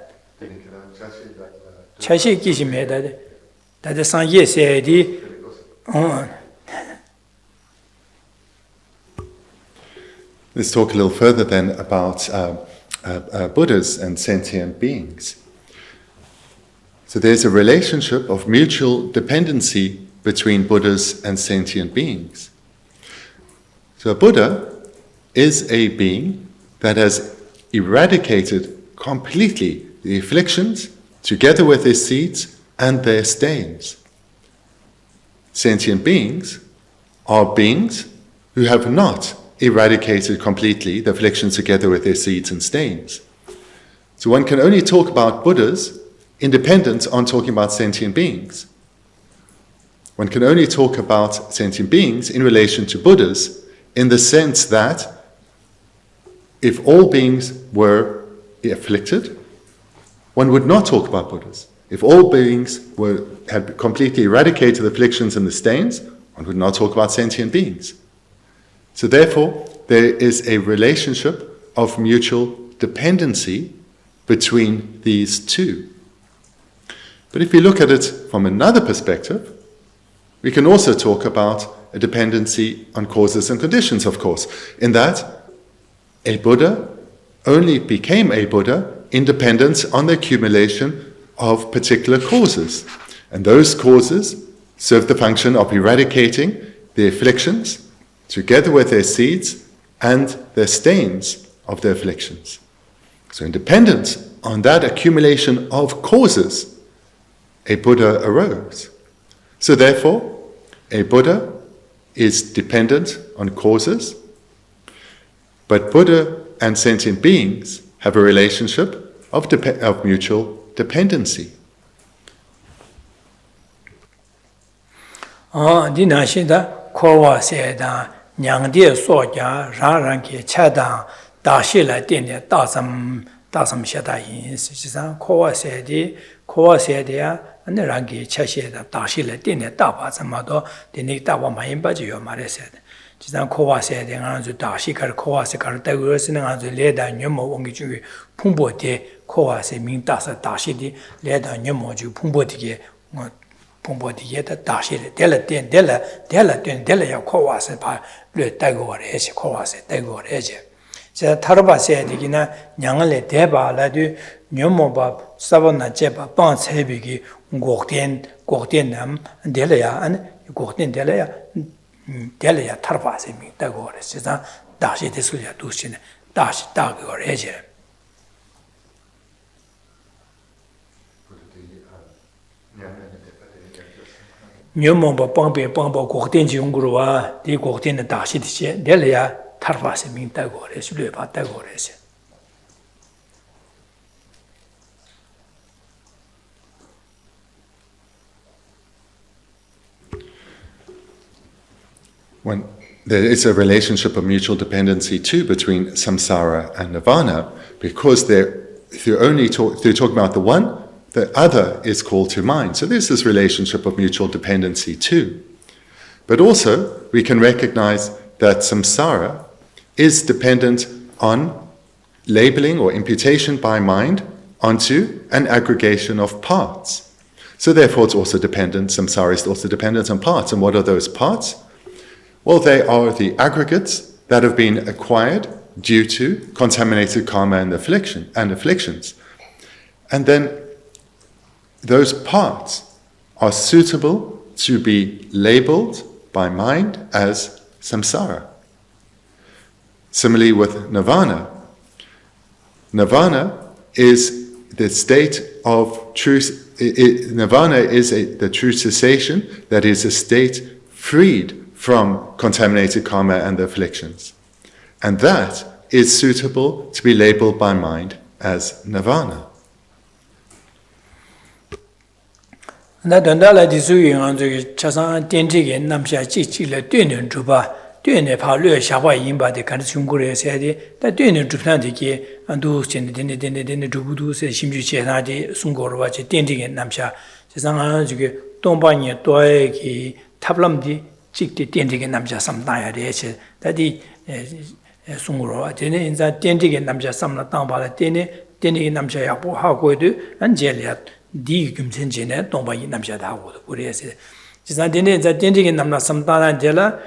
确实其实没得的，但是商业些的，Let's talk a little further then about Buddhas and sentient beings. So there's a relationship of mutual dependency between Buddhas and sentient beings. So a Buddha is a being that has eradicated completely the afflictions together with their seeds and their stains. Sentient beings are beings who have not eradicated completely the afflictions together with their seeds and stains. So one can only talk about Buddhas independent on talking about sentient beings. One can only talk about sentient beings in relation to Buddhas in the sense that if all beings were afflicted, one would not talk about Buddhas. If all beings had completely eradicated the afflictions and the stains, one would not talk about sentient beings. So therefore, there is a relationship of mutual dependency between these two. But if we look at it from another perspective, we can also talk about a dependency on causes and conditions, of course, in that a Buddha only became a Buddha in dependence on the accumulation of particular causes. And those causes serve the function of eradicating the afflictions, together with their seeds and their stains of the afflictions. So in dependence on that accumulation of causes, a Buddha arose. So therefore, a Buddha is dependent on causes, but Buddha and sentient beings have a relationship of mutual dependency. Dina Shida, Kowa Seda, Nyang Dia Soja, Raranki, Chadang, Dashila Dina, Dasam Shada Yin, Kowa Sedi, Kowa Sedia, and the Rangi Chashida, Dashila Dina, Daba, Samado, the Niktawa Mayimbaji, Mare said. Jisan Kowa said, and Anzu Dashikar, Kowa Sekar, Dagurs, and Anzu Leda, Numo, Ongi, Pumbo de, Kowa se Ming Dasa, Dashidi, Leda, Numo, Pumbo de. Pumbo di yeta dashi dela ya kowa se pa le dago re che kowa se dago re che je tarba se digina nyangale deba la du nyomo ba sabona je ba ban chebi gi gokten nam dela ya an gokten dela ya tarba se mi dago re je dashi de su ya du shin dashi dago re che Nyomba Pangbe Pangbo Gokten Jungurua, the Gokten Dashi, Delia, Tarvas, Ming Tagores, Lupa Tagores. When there is a relationship of mutual dependency too between samsara and nirvana, because they're talking about the one, the other is called to mind. So there's this relationship of mutual dependency too. But also, we can recognize that samsara is dependent on labeling or imputation by mind onto an aggregation of parts. So therefore it's also dependent, samsara is also dependent on parts. And what are those parts? Well, they are the aggregates that have been acquired due to contaminated karma and afflictions. And then those parts are suitable to be labeled by mind as samsara. Similarly with nirvana. Nirvana is the state of truth. Nirvana is the true cessation, that is a state freed from contaminated karma and the afflictions. And that is suitable to be labeled by mind as nirvana. Na Dalai di su yin an zhe chasang dianzhi ge namxia ji ji le duan nian zhu ba, duan ne pa lue xia hua yin ba de kan chung gu re se de, da duan nian zhu plan de ge an du chen de zhu bu du se xim ju che na de sung go ro ba che dianzhi ge namxia, chasang an zhe ge dong ba ni doi ge tab lam di ji de dianzhi ge namxia sam da ya de che, da di sung ro ba de ne in za dianzhi ge namxia sam na dang ba la de ne dianzhi ge namxia ya bu ha go de an je le di gumchen jene tongpa yi namsha dhago do puri yase. Jisang dine za dinti ki namna samtaran jela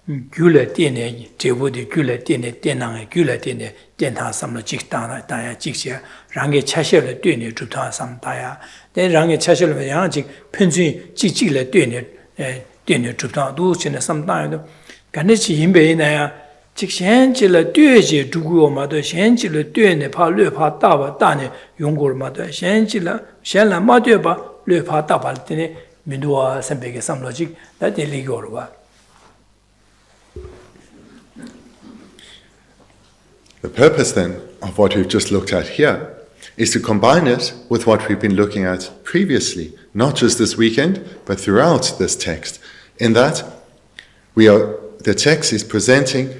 gyula dine, jebu di gyula dine, dinang gyula dine, dintang samla jik daya jikshya, rangi chashir le dine zhubtang samdaya. Den rangi chashir le yang jik penchun jik le dine zhubtang du jene samdaya do. Gane chi yinpe ina ya, jik shen chi le due je zhugu ma do, shen chi le due ne pa lue pa daba da ne yungur ma do, shen la ma due pa lue pa daba le dine minduwa senpe ke samlo jik, da de li gyor wa. The purpose then of what we've just looked at here is to combine it with what we've been looking at previously, not just this weekend, but throughout this text, in that the text is presenting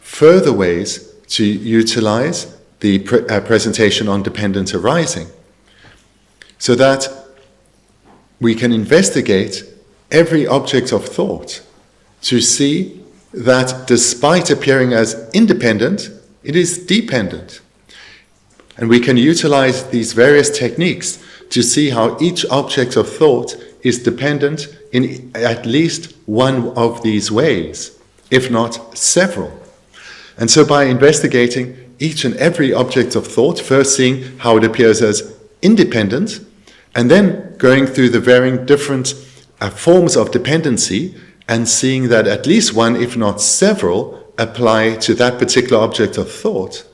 further ways to utilize the presentation on dependent arising, so that we can investigate every object of thought to see that despite appearing as independent, it is dependent. And we can utilize these various techniques to see how each object of thought is dependent in at least one of these ways, if not several. And so by investigating each and every object of thought, first seeing how it appears as independent, and then going through the varying different forms of dependency and seeing that at least one, if not several, apply to that particular object of thought,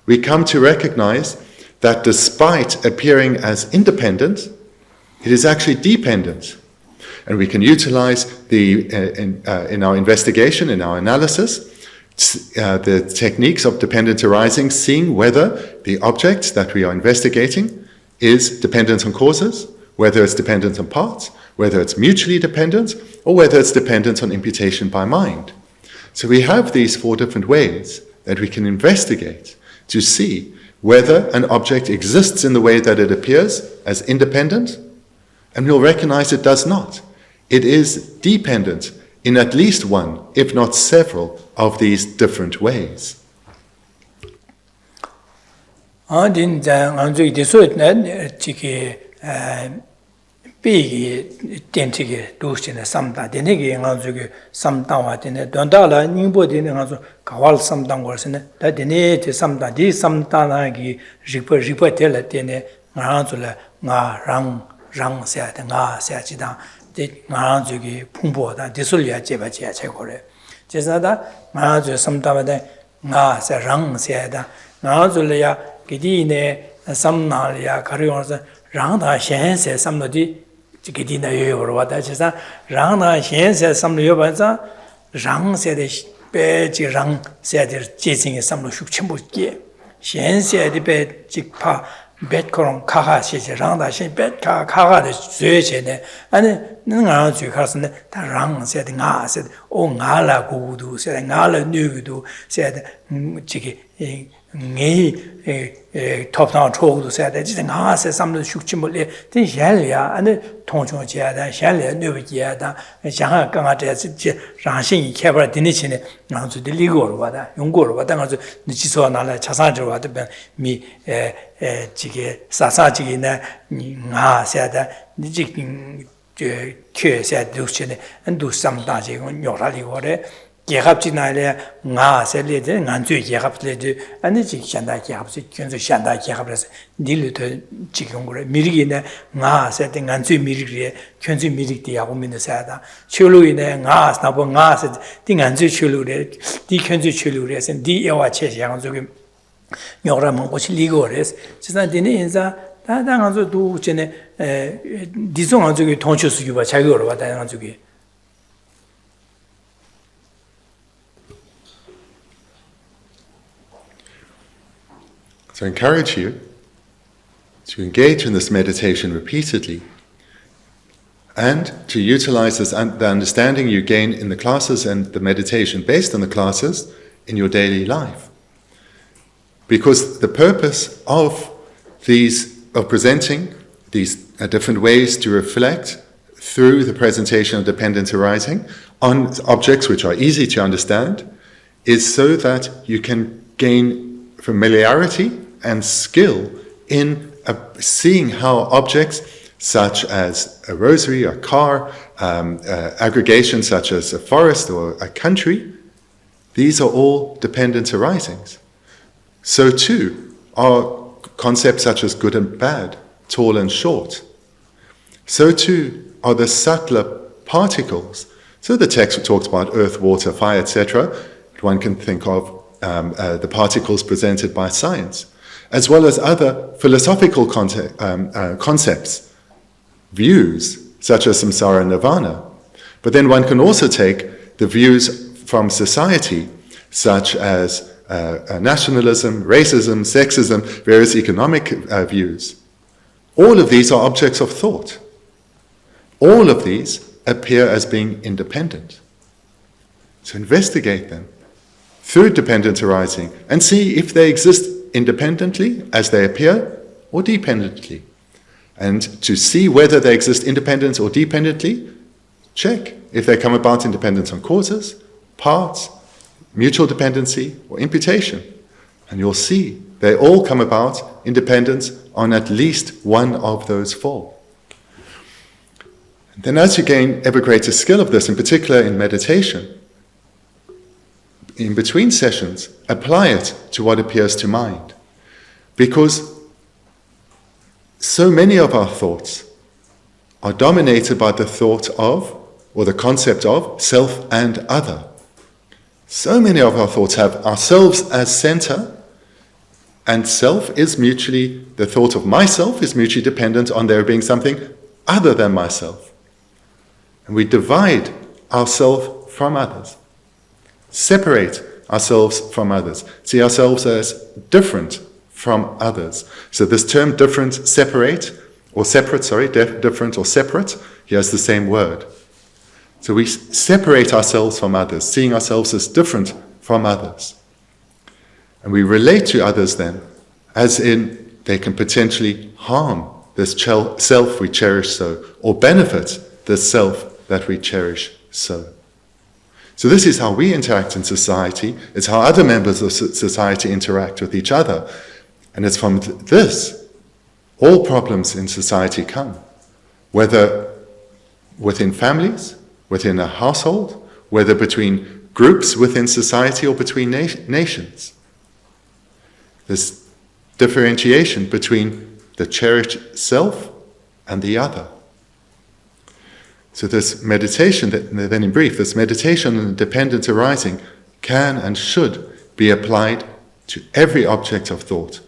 we come to recognize that despite appearing as independent, it is actually dependent. And we can utilize in our investigation, in our analysis, the techniques of dependent arising, seeing whether the object that we are investigating is dependent on causes, whether it's dependent on parts, whether it's mutually dependent, or whether it's dependent on imputation by mind. So we have these 4 different ways that we can investigate to see whether an object exists in the way that it appears as independent, and we'll recognize it does not. It is dependent in at least one, if not several, of these different ways. Big identity doing some that the nigga some down at the Dondala, new body in Kawal some downwards in that the need some that is some tanagi, repetel at the Maranzula, rang set and Sachida, the Maranzugi, Pumbo, and Disulia Jebaja Chekore. Jesada, Maranzu some time said rang said, Maranzulia, Gidine, some Nalia, Carrions, Ranga Shen says somebody. Chikidina Yorwata Chesa, Rana Shen said some Yobaza, Rang said the bed, Rang said chasing some Shukchimbuki. Shen said the bed, Jikpa, Bedcoron, Kaha, she Randa, she bed Kaha, the search and then to cousin, the Rang said, Nga said, Oh, Ngala Gudu, said Ngala Nudu, said Chiki. Top down troll said that I said some of the Shukchimuli, the Shalia and the Tonchon Jada, Shalia, Nuviada, and Shanga Gamata, Ranshin, Cabra, Dinichin, now to the legal water, Yungur, what I was the Chisona, Chasanjo, what me, Chiki, Sasachi, Nga said that the chicken said, and do some dancing on your rally water. Gerapchinale, Nga said later, Nanzu Gerap later, and the Chikshanda Gerapsi, Shanda Gerapras, Diluto Chikungre, Mirigina, Nga said, Nanzu Mirigre, Kunzu Mirig the Agumin Sada, Chulu in the Nga, Snabo Nga said, the Nanzu Chulu, the Kunzu Chulu, and the Ewa Cheshanzugim, Yoram, which Ligores, Chisantinza, that answer to Chene, Dizonzuki, Tonchus, you were Chagor, what I answer. So I encourage you to engage in this meditation repeatedly and to utilize the understanding you gain in the classes and the meditation based on the classes in your daily life. Because the purpose of presenting these different ways to reflect through the presentation of dependence arising on objects which are easy to understand is so that you can gain familiarity and skill in seeing how objects such as a rosary, a car, aggregations such as a forest or a country, these are all dependent arisings. So too are concepts such as good and bad, tall and short. So too are the subtler particles. So the text talks about earth, water, fire, etc. One can think of the particles presented by science, as well as other philosophical concepts, views, such as samsara and nirvana. But then one can also take the views from society, such as nationalism, racism, sexism, various economic views. All of these are objects of thought. All of these appear as being independent. So investigate them through dependence arising and see if they exist independently as they appear or dependently. And to see whether they exist independent or dependently, check if they come about in dependence on causes, parts, mutual dependency, or imputation. And you'll see they all come about in dependence on at least one of those four. And then as you gain ever greater skill of this, in particular in meditation, in between sessions, apply it to what appears to mind. Because so many of our thoughts are dominated by the thought of, or the concept of, self and other. So many of our thoughts have ourselves as center, and self is mutually, the thought of myself is mutually dependent on there being something other than myself. And we divide ourselves from others, separate ourselves from others, see ourselves as different from others. So this term different, different or separate, here is the same word. So we separate ourselves from others, seeing ourselves as different from others. And we relate to others then, as in they can potentially harm this self we cherish so, or benefit this self that we cherish so. So this is how we interact in society, it's how other members of society interact with each other. And it's from this all problems in society come, whether within families, within a household, whether between groups within society or between nations. This differentiation between the cherished self and the other. So this meditation, then in brief, this meditation on dependent arising can and should be applied to every object of thought.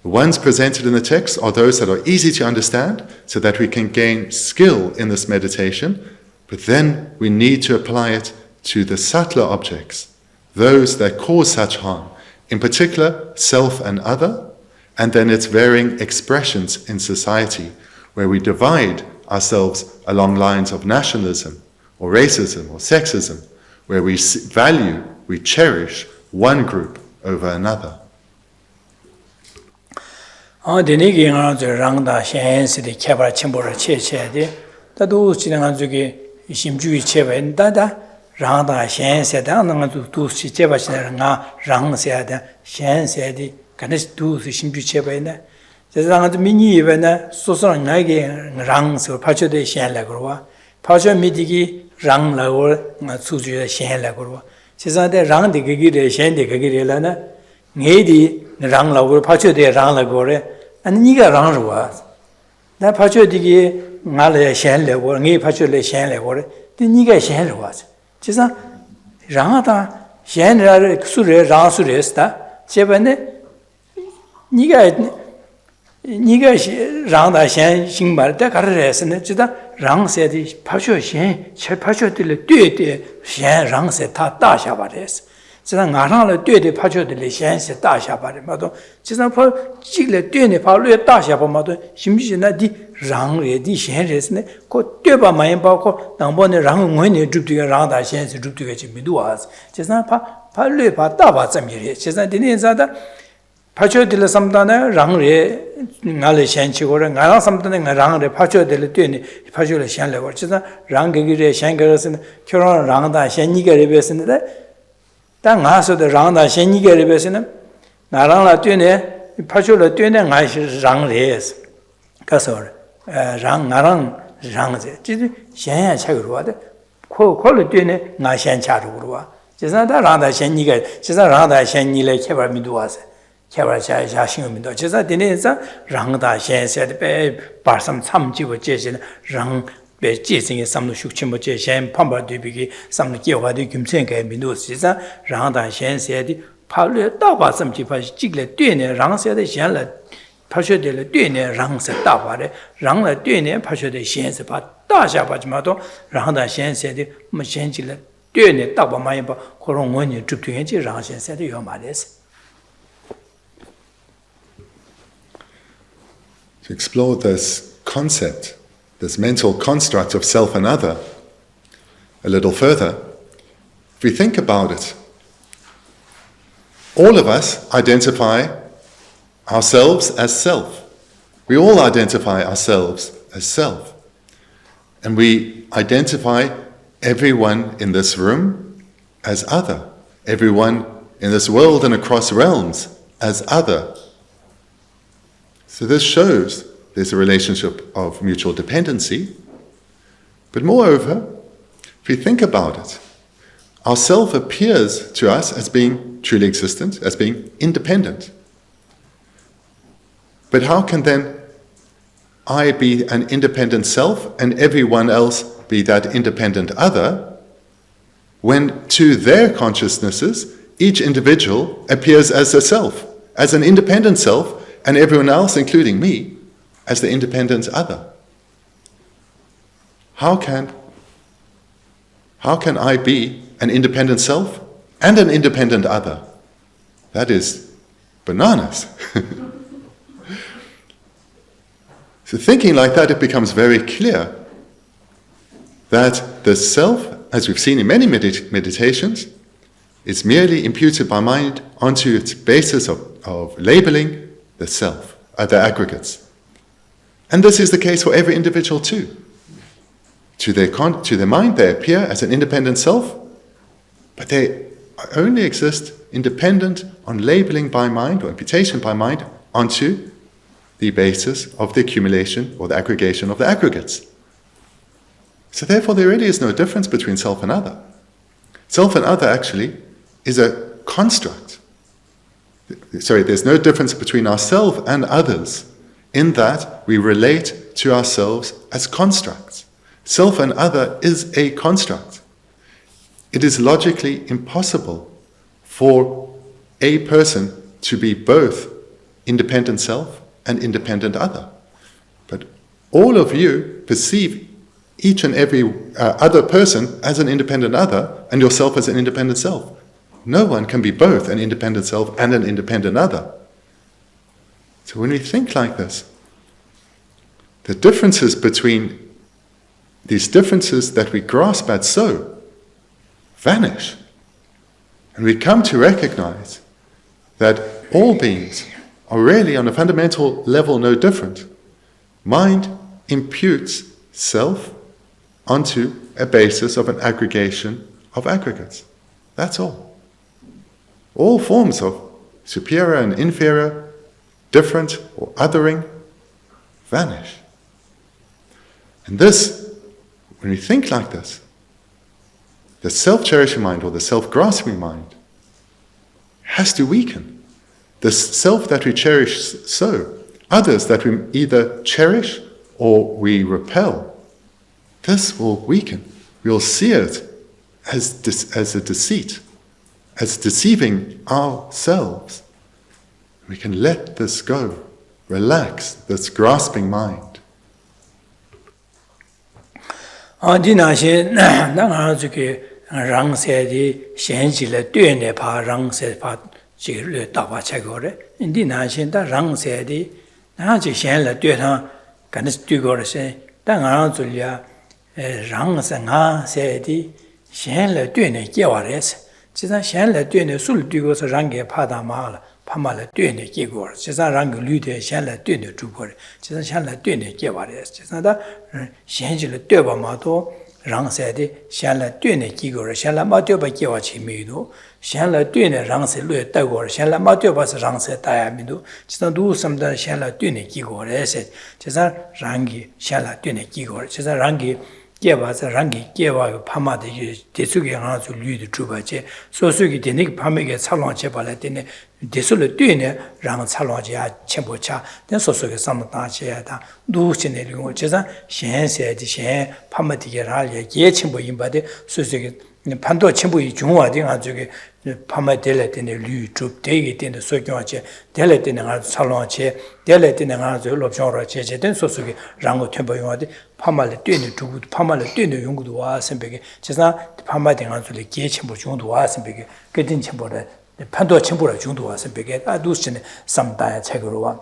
The ones presented in the text are those that are easy to understand so that we can gain skill in this meditation, but then we need to apply it to the subtler objects, those that cause such harm, in particular self and other, and then its varying expressions in society, where we divide ourselves along lines of nationalism or racism or sexism, where we value, we cherish one group over another. Denigi rangda shensi de kebra chimbora che tadu chinanga zugi shimju chebe dada rangda shensi da nanga du si cheba nga rang se da shensi de kanes du shimju chebe na 제가 미니 이번에 소소한 나에게 랑서 파초대 시행을 그러와 파초 미디기 랑라고 수주의 시행을 그러와 제가데 랑데 그기래 시행데 그기래라나 네디 랑라고 파초대 랑라고 그래 아니 네가 랑로와 나 파초디기 나래 시행을 네 파초래 시행을 그래 네 네가 시행을 와 제가 랑하다 시행을 수레 랑수레스다 제번에 네가 니가 랑다 셴 싱말 때 가르래스네 지다 랑세디 파쇼 셴 파쇼들 뉘뉘 셴 랑세 다 다샤바레스 지다 나랑을 뉘뉘 파쇼들 셴세 다샤바레마도 지다 파 지gle 뉘뉘 파르 다샤바마도 심지나 디 랑레디 셴레스네 고 뉘바 마인 바고 당번에 랑 원에 줍디가 랑다 셴세 줍디가 지미도 와스 지다 파 파르 바 다바 점이레 지다 디네자다 파초들 삼단에 랑레 나래 셴치고래 나랑 삼단에 랑레 파초들 뛰네 파초를 셴레고 진짜 랑게기레 셴거스는 결혼 랑다 셴니게레 베스는데 딱 나서도 랑다 셴니게레 베스는 나랑라 뛰네 파초를 뛰네 나시 랑레스 가서 랑 나랑 랑제 지지 셴야 차그로 와데 코를 뛰네 나 셴차로 와 진짜 랑다 셴니게 진짜 랑다 셴니레 개발미도 와서 개발자 자신입니다. 제가 되네서 랑다 셴세데 바삼 참지고 제신 랑베 제신의 삼노 숙침모 제신 판바되비기 삼노 기와디 김생게 민도시자 랑다 셴세데 팔레 다바삼 지파시 찍레 뛰네 랑세데 셴라 파셔데레 뛰네 랑세 다바레 랑라 뛰네 파셔데 셴세 바 다샤바지마도 랑다 셴세데 뭐 셴질레 뛰네 다바마이바 그런 원이 줍투엔지 랑셴세데 요마레스 To explore this concept, this mental construct of self and other a little further, if we think about it, all of us identify ourselves as self. We all identify ourselves as self. And we identify everyone in this room as other, everyone in this world and across realms as other. So this shows there's a relationship of mutual dependency. But moreover, if we think about it, our self appears to us as being truly existent, as being independent. But how can then I be an independent self and everyone else be that independent other, when to their consciousnesses, each individual appears as a self, as an independent self, and everyone else, including me, as the independent other? How can I be an independent self and an independent other? That is bananas. So thinking like that, it becomes very clear that the self, as we've seen in many meditations, is merely imputed by mind onto its basis of labeling the self, the aggregates. And this is the case for every individual too. To their mind, they appear as an independent self, but they only exist independent on labeling by mind or imputation by mind onto the basis of the accumulation or the aggregation of the aggregates. So therefore there really is no difference between self and other. Self and other actually is a construct. Sorry, there's no difference between ourselves and others in that we relate to ourselves as constructs. Self and other is a construct. It is logically impossible for a person to be both independent self and independent other. But all of you perceive each and every other person as an independent other and yourself as an independent self. No one can be both an independent self and an independent other. So when we think like this, the differences between these differences that we grasp at so vanish. And we come to recognize that all beings are really on a fundamental level no different. Mind imputes self onto a basis of an aggregation of aggregates. That's all. All forms of superior and inferior, different or othering, vanish. And this, when we think like this, the self-cherishing mind or the self-grasping mind has to weaken. The self that we cherish so, others that we either cherish or we repel, this will weaken. We'll see it as a deceit, as deceiving ourselves. We can let this go, relax this grasping mind. 这那些那这个让谁的先起来对呢怕让谁怕这个大把切过来，你那些的让谁的那就先来对他跟着对过来些，但俺这里让谁啊谁的先来对呢结完了些，其实先来对呢所有对过是让给怕他妈了。怕嘛来对呢结果，其实让个绿的先来对呢住过来，其实先来对呢结完了，其实他先起来对吧嘛多，让谁的先来对呢结果，先来嘛对吧结完前面多，先来对呢让谁来带过，先来嘛对吧是让谁带下面多，其实都什么的先来对呢结果了些，其实让个先来对呢结果，其实让个。结巴在让给结巴怕嘛的就这个样子绿的猪八戒，所以的那个旁边个擦浪结巴来的呢，这时候对呢，让擦浪结啊全部掐，但所说的什么大些的，都是那种，就是现在的现怕嘛的个哪里也全部一般的，所以这个判断全部一中华的啊这个。怕嘛得来的那绿竹，得个的那所讲些，得来的那个擦浪些，得来的那个就落上了些，等所说的让我全部用的，怕嘛来对的竹，怕嘛来对的用的话，身边个，其实怕嘛的啊，就来结全部用的话，身边个，决定全部的判断全部来用的话，身边个啊都是呢，上大才个了哇。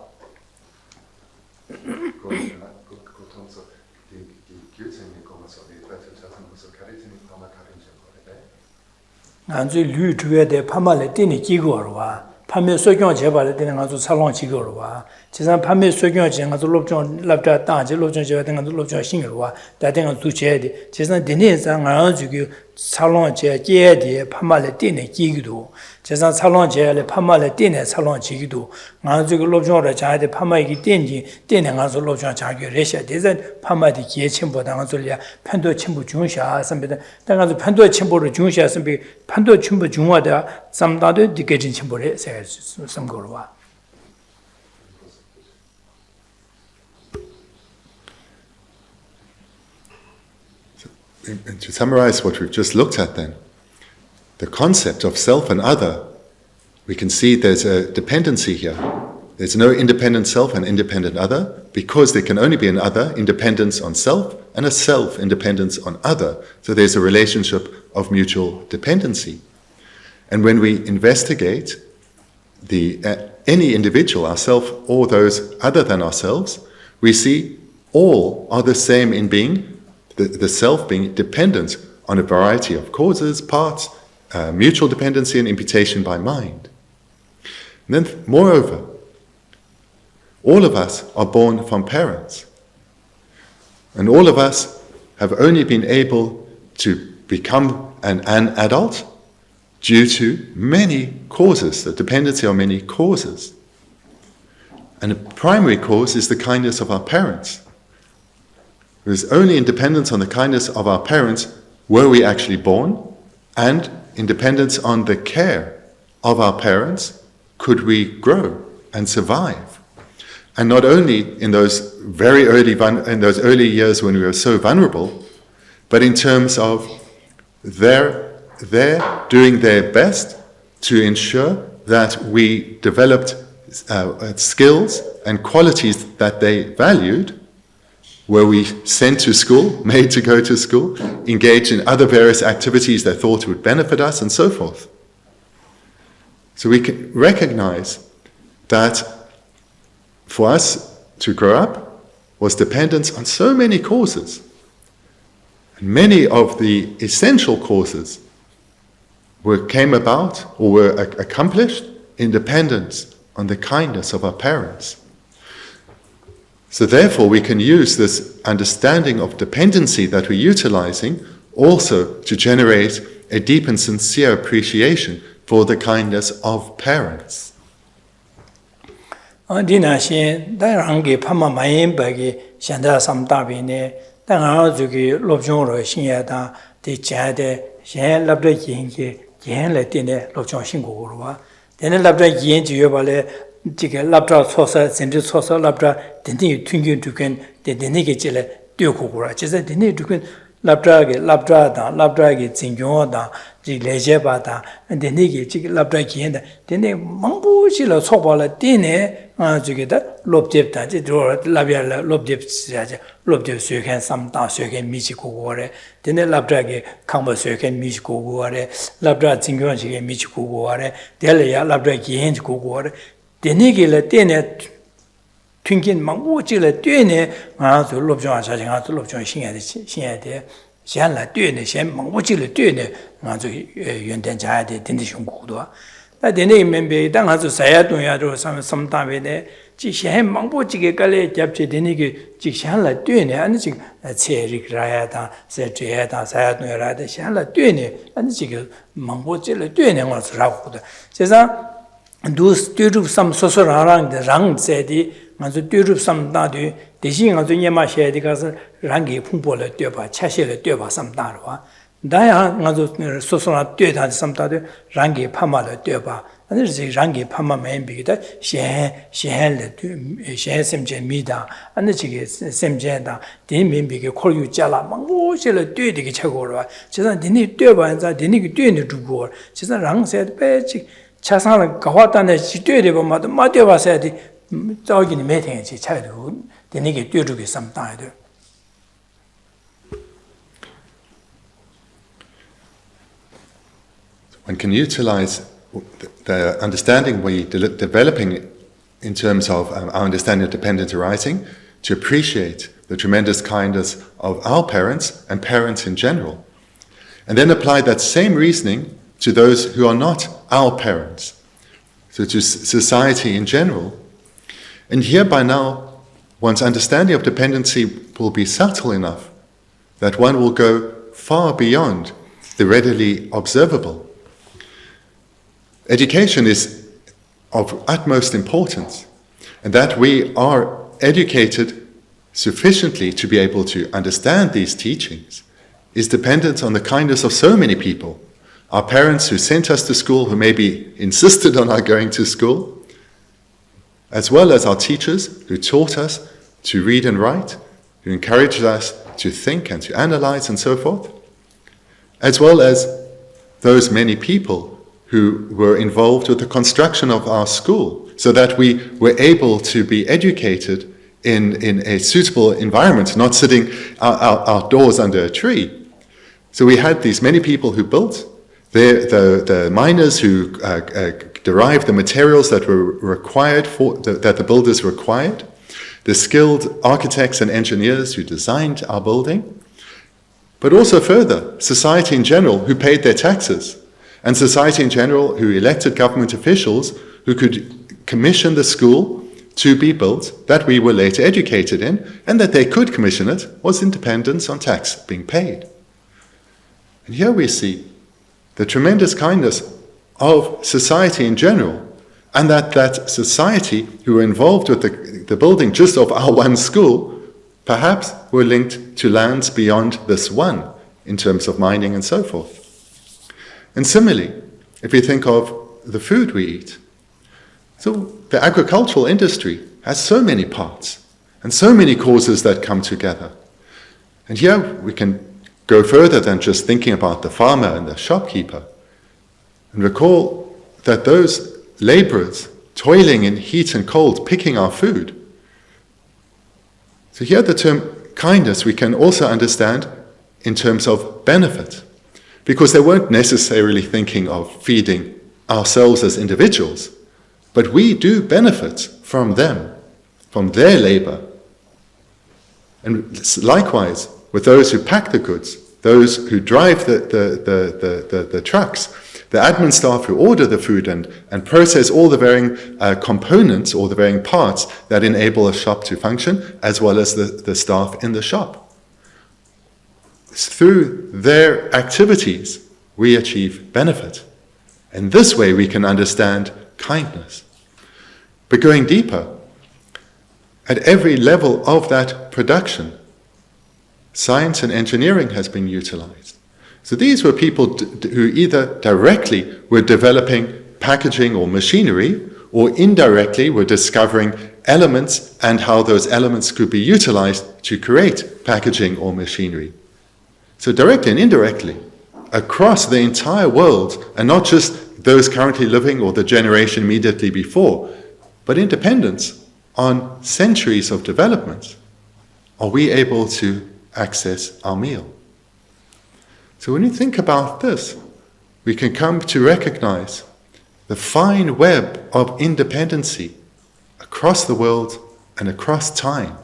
俺这绿主要的怕嘛来对的结果了哇，怕没所讲结巴来对的俺就擦浪结果了哇，其实怕没所讲结俺就落讲落着当就落讲结巴的俺就落讲新了哇，但的俺做结的，其实的那是俺这个擦浪结的怕嘛来对的结果，其实擦浪结来怕嘛来对的擦浪结果，俺这个落讲的加的怕嘛一个对的俺就落讲加个这些，但是怕嘛的结全部的俺这里判断全部中下什么的，但俺是判断全部的中下什么。判断全部中华的，咱们大队的改进全部的，才什么个了吧？ And to summarize what we've just looked at then, the concept of self and other, we can see there's a dependency here. There's no independent self and independent other, because there can only be an other, independence on self, and a self, independence on other. So there's a relationship of mutual dependency. And when we investigate any individual, ourself or those other than ourselves, we see all are the same in being, the self being dependent on a variety of causes, parts, mutual dependency and imputation by mind. And then, moreover, all of us are born from parents. And all of us have only been able to become an adult due to many causes, the dependency on many causes. And the primary cause is the kindness of our parents. It is only in dependence on the kindness of our parents were we actually born, and in dependence on the care of our parents could we grow and survive. And not only in those early years when we were so vulnerable, but in terms of their doing their best to ensure that we developed skills and qualities that they valued, were we sent to school, made to go to school, engaged in other various activities they thought would benefit us, and so forth. So we can recognize that for us to grow up was dependence on so many causes. And many of the essential causes came about or were accomplished in dependence on the kindness of our parents. So therefore we can use this understanding of dependency that we're utilizing also to generate a deep and sincere appreciation for the kindness of parents. Dina shin da rangi phama mayin bagi shanda samta bine da nga zugi lobjong ro shinya da de cha de shen labda yin ge yen le tine lobjong shin go ro ba de labda yin ji yo ba le ji ge labda sosa zen sosa labda de ni twingyu duken de ni ge ji le tyo ko ra ji se de ni duken labda ge jingyo da ji leje ba da de ni ge ji labda yin da de ni mangbu ji le so ba le tine 저기다 롭접다 저 라비알 롭접 지야지 롭접 수행한 삼다 수행한 미치고 거래 되네 랍다게 강보 수행한 미치고 거래 랍다 진교한식의 미치고 거래 될래야 랍다게 현지고 거래 되네게래 되네 튕긴 망고지래 되네 아저 롭정 자생아 롭정 신해야 돼 시한라 되네 신 망고지래 되네 아저 연된 자야 돼 된데 공부도 다 되네 멤버 당 아주 사야동야로 삼다베네 지시해 망보지게 깔래 잡지 되니게 지시한라 되네 아니 지금 체리라야다 세제야다 사야동야라다 시한라 되네 아니 지금 망보지를 되네 거라고도 제가 두스 뚜루 삼 소소라랑 랑세디 아주 뚜루 삼다도 대신 아주 예마셔야디 가서 랑기 풍보를 뛰어봐 차시를 뛰어봐 삼다로와 다야 아주 소소나 뛰다 삼다도 랑기 파마를 뛰어봐 아니 지 랑기 파마 멤비다 셰헬레 셰셈제 미다 아니 지게 셈제다 디 멤비게 콜유 잘라 망고실을 뛰되게 최고로 제가 니니 뛰어봐자 니니 뛰는 두고 제가 랑세 배지 차상을 가왔다네 지 뛰되 보마도 맞대봐서야지 저기는 매탱지 차이도 니니게 뛰르게 삼다야 돼. One can utilize the understanding we're developing in terms of our understanding of dependent arising to appreciate the tremendous kindness of our parents and parents in general. And then apply that same reasoning to those who are not our parents, so to society in general. And here by now, one's understanding of dependency will be subtle enough that one will go far beyond the readily observable. Education is of utmost importance, and that we are educated sufficiently to be able to understand these teachings is dependent on the kindness of so many people. Our parents who sent us to school, who maybe insisted on our going to school, as well as our teachers who taught us to read and write, who encouraged us to think and to analyze and so forth, as well as those many people who were involved with the construction of our school, so that we were able to be educated in a suitable environment, not sitting outdoors under a tree. So we had these many people who built, the miners who derived the materials that were required that the builders required, the skilled architects and engineers who designed our building, but also further, society in general who paid their taxes, and society in general who elected government officials who could commission the school to be built that we were later educated in, and that they could commission it, was independence on tax being paid. And here we see the tremendous kindness of society in general, and that society who were involved with the building just of our one school, perhaps were linked to lands beyond this one, in terms of mining and so forth. And similarly, if we think of the food we eat, so the agricultural industry has so many parts, and so many causes that come together. And here we can go further than just thinking about the farmer and the shopkeeper, and recall that those laborers toiling in heat and cold, picking our food. So here the term kindness we can also understand in terms of benefit, because they weren't necessarily thinking of feeding ourselves as individuals, but we do benefit from them, from their labor. And likewise, with those who pack the goods, those who drive the trucks, the admin staff who order the food and process all the varying components or the varying parts that enable a shop to function, as well as the staff in the shop. Through their activities, we achieve benefit. And this way we can understand kindness. But going deeper, at every level of that production, science and engineering has been utilized. So these were people who either directly were developing packaging or machinery, or indirectly were discovering elements and how those elements could be utilized to create packaging or machinery. So directly and indirectly, across the entire world, and not just those currently living or the generation immediately before, but independence on centuries of development, are we able to access our meal. So when you think about this, we can come to recognize the fine web of independency across the world and across time,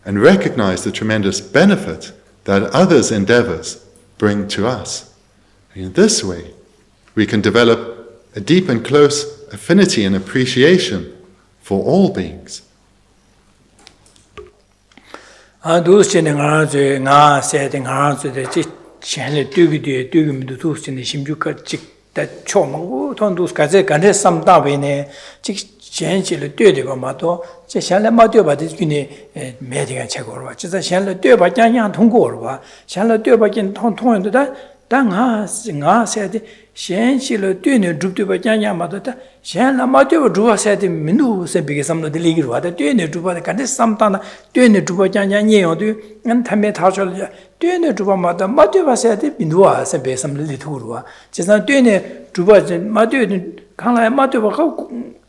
and recognize the tremendous benefit that others' endeavors bring to us. And in this way, we can develop a deep and close affinity and appreciation for all beings. Shenchilo Dune Drupa Janya Madota, Shanla Mateo Drua said Mindu Sebig some of the league, the Dune Drupa, the Candice Samtana, Dune Drupa Janya Neo, and Tamet Hachal, Dune Drupa Mata, Mateo said Mindua, Sebe some little Turua. Just not Dune Drupa, Mateo, Kala Mateo,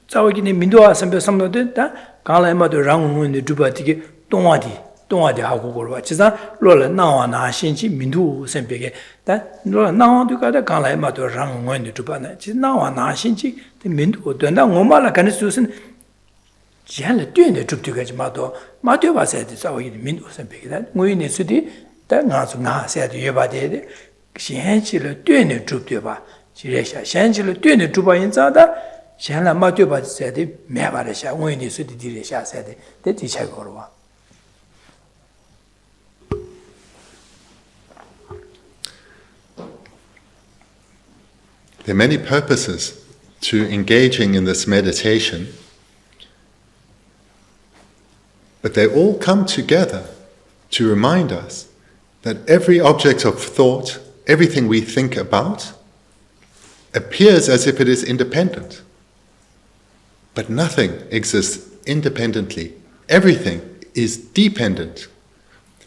Zawagin Mindua, some of the Kala Mateo Rangu in the Drupa ticket, Tomadi. 동아디 하고 그러고 지사 로라 나와나 신지 민두 셈베게 다 로라 나와도 가다 간라에 마도 랑원이 두바네 지 나와나 신지 민두 된다 고말라 가는 수는 지한을 뛰는 줍두가지 마도 봐서야지 싸우기 민두 셈베게 다 고인의 수디 다 나서 나서야지 예바데 신지를 뛰는 줍두바 지레샤 신지를 뛰는 두바인 자다 신라 마도 봐서야지 매바르샤 고인의 수디 디레샤서야지 대티 차고로 There are many purposes to engaging in this meditation, but they all come together to remind us that every object of thought, everything we think about, appears as if it is independent. But nothing exists independently. Everything is dependent.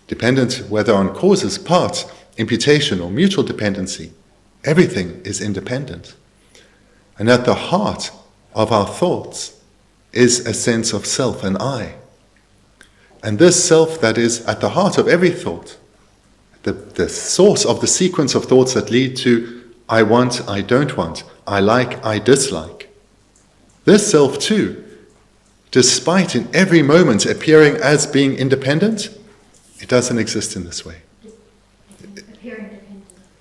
Dependent whether on causes, parts, imputation, or mutual dependency. Everything is independent. And at the heart of our thoughts is a sense of self and I. And this self that is at the heart of every thought, the source of the sequence of thoughts that lead to I want, I don't want, I like, I dislike. This self too, despite in every moment appearing as being independent, it doesn't exist in this way.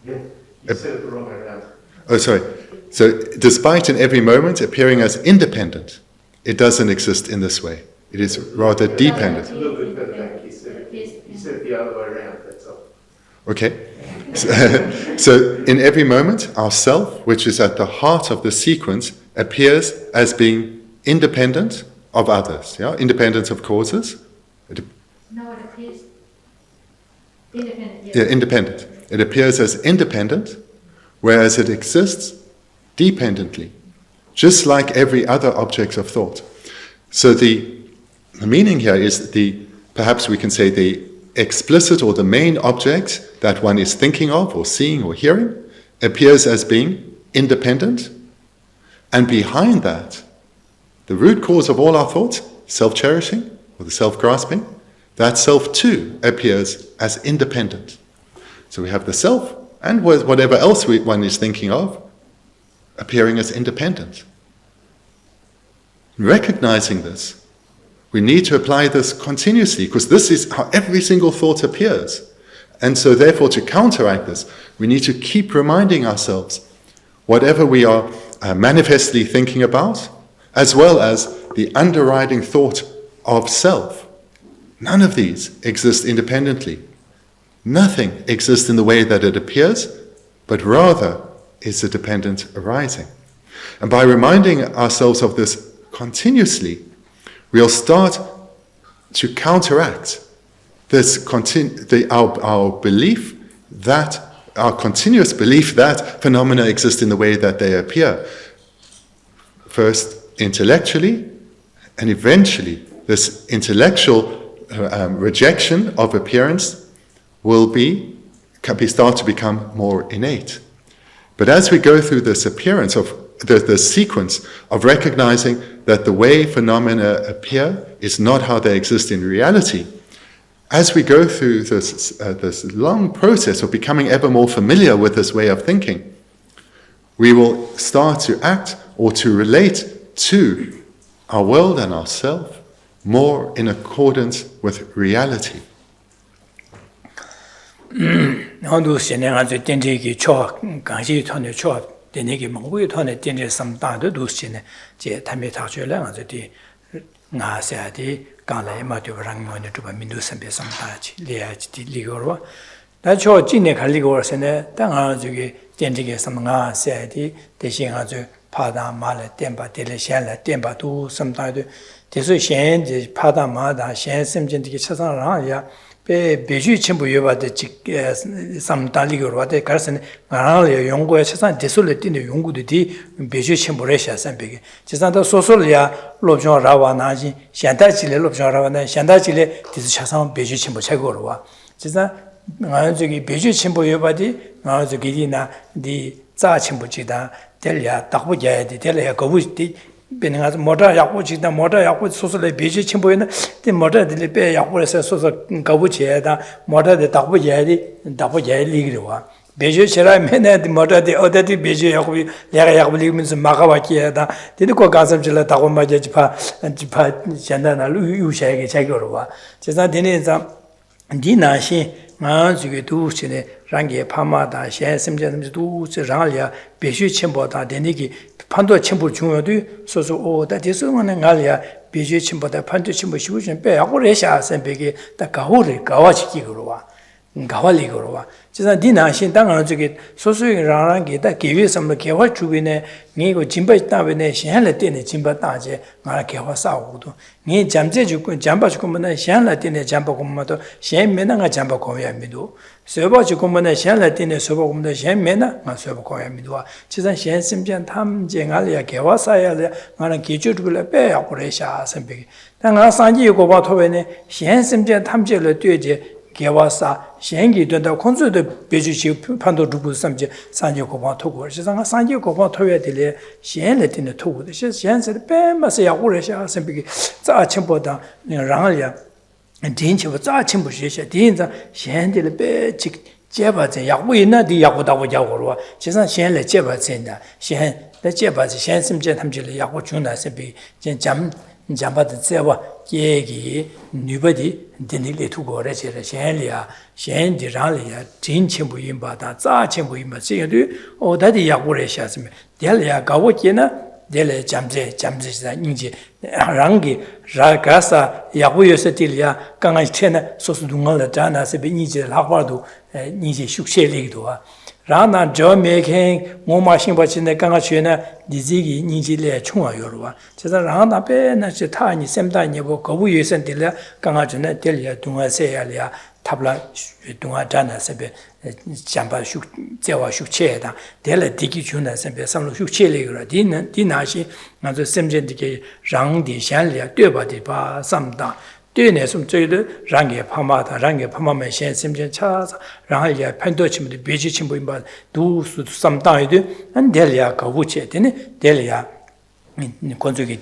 You said it the wrong way around. Oh, sorry. So, despite in every moment appearing as independent, it doesn't exist in this way. It is rather dependent. A little bit further back, he said it the other way around, that's all. Okay. So, in every moment, our self, which is at the heart of the sequence, appears as being independent of others, yeah? Independent of causes. No, it appears independent. Yes. Yeah, independent. It appears as independent, whereas it exists dependently, just like every other object of thought. So the meaning here is perhaps we can say the explicit or the main object that one is thinking of or seeing or hearing appears as being independent, and behind that, the root cause of all our thoughts, self-cherishing or the self-grasping, that self too appears as independent. So we have the self and whatever else one is thinking of appearing as independent. Recognizing this, we need to apply this continuously, because this is how every single thought appears. And so therefore, to counteract this, we need to keep reminding ourselves whatever we are manifestly thinking about, as well as the underriding thought of self. None of these exist independently. Nothing exists in the way that it appears, but rather is a dependent arising. And by reminding ourselves of this continuously, we'll start to counteract this our belief that our continuous belief that phenomena exist in the way that they appear. First intellectually, and eventually this intellectual rejection of appearance will start to become more innate. But as we go through this appearance of the sequence of recognizing that the way phenomena appear is not how they exist in reality, as we go through this long process of becoming ever more familiar with this way of thinking, we will start to act or to relate to our world and ourself more in accordance with reality. Nandu sene nga zu tenje ki cho gangji thone cho dene ki mongui thone tenje samda de du sene je tame ta chue la nga zu di nga sa di gang lai ma de rang mo ne tu ba min du sambe samda chi le ya chi li go ro da cho ji ne khali go sene da nga zu ki tenje ki sam nga sa di de xin nga zu pa da ma le ten ba de le xian le ten ba du samda de de su xian ji pa da ma da xian sim jin de cha sang rang ya 배주 첨부 요바데 삼달리고로데 가르선 나라를 연구에 세상 대술을 띠는 연구들이 배주 첨부를 해서 배게 지산도 소설이야 롭정 라와나지 현다지레 롭정 라와나 현다지레 디스 차상 배주 첨부 최고로 와 지산 저기 배주 첨부 요바디 저기나 디 자첨부지다 될야 딱 보자야 돼 될야 거부디 베능아서 모자 약고 지다 모자 약고 소소를 비지 침보에는 이 모자들이 배 약고에서 소소 가부지에다 모자들 답부야리 리그와 베지 체라면에 모자들 어디디 베지 약고 내가 약고 리면서 막아와기에다 되고 가슴질라 다고 맞아 지파 전단을 유샤에게 자기로와 제가 되는자 디나시 마주게 두시네 랑게 파마다 셴심제심지 두스 랑알야 베슈 침보다 되니기 판도 침보 중요도 소소 오다 대소는 알야 베슈 침보다 판도 침보 시부신 빼 약고를 해야 선배게 다 가호를 가와지기 그러와 가와리 그러와 제가 디나신 당은 저기 소소의 랑랑게 다 기회 섬을 개화 주변에 니고 진바 따변에 신할 때네 진바 따제 말 개화 싸우고도 니 잠재 주고 잠바 주고면 신할 때네 잠바 고마도 신면나가 잠바 고야미도 서버 주고면 신할 때네 서버 고마도 신면나 마 서버 고야미도 지산 신심전 탐쟁알야 개화 싸야 말은 기주를 빼야 그래샤 선배 당아 산지 고바 토변에 신심전 탐쟁을 되제 개와사 시행기 된다 콘수도 배주시 판도 두부 삼지 산지 고방 토고 세상 산지 고방 토에 들에 시행을 되는 토고도 시행을 빼면서 야고래샤 선비기 자침보다 랑을야 진치고 자침부시셔 진짜 시행들 빼직 제바제 야고 있나디 야고다고 야고로 세상 시행을 제바제다 시행 제바제 시행심제 탐지를 야고 중다 선비 잠 Jambad Zewa, Yegi, Nubadi, Denili to go, Shenlia, Shen, Diralia, Jin Chimbuimba, Za Chimbuimba, Sedu, or Daddy Yakureshas, Delia Gawakina, Dele Jamze, Ninji, Rangi, Ragasa, Yakuyosatilia, Gangachena, Sosudunga, Jana, Sebiniji, Lakwadu, Niji Shukshe Ligdua. Rana jaw making, Moma Shimbachina, Gangachena, Dizigi, Niji Le Chunga Yorua. Chesa Rana Pena, Tani, Semtani, Gawuyus and Dilla, Gangachena, Delia, Dunga Sealia, Tabla, Dunga Jana, Sebe, Jamba Zewa Shukcheda, Della Digichuna, Sebe, some Shukche Ligra, Dinashi, and the Sentient Rang di Shanlia, Dubadi Ba, Samda. Dune some trade, Rangi Pamata, Rangi Pamama Shen Simjan Chas, Ranga Pendochim, the Bijichimba, do some time, and Delia Kawuche, Delia. Consulate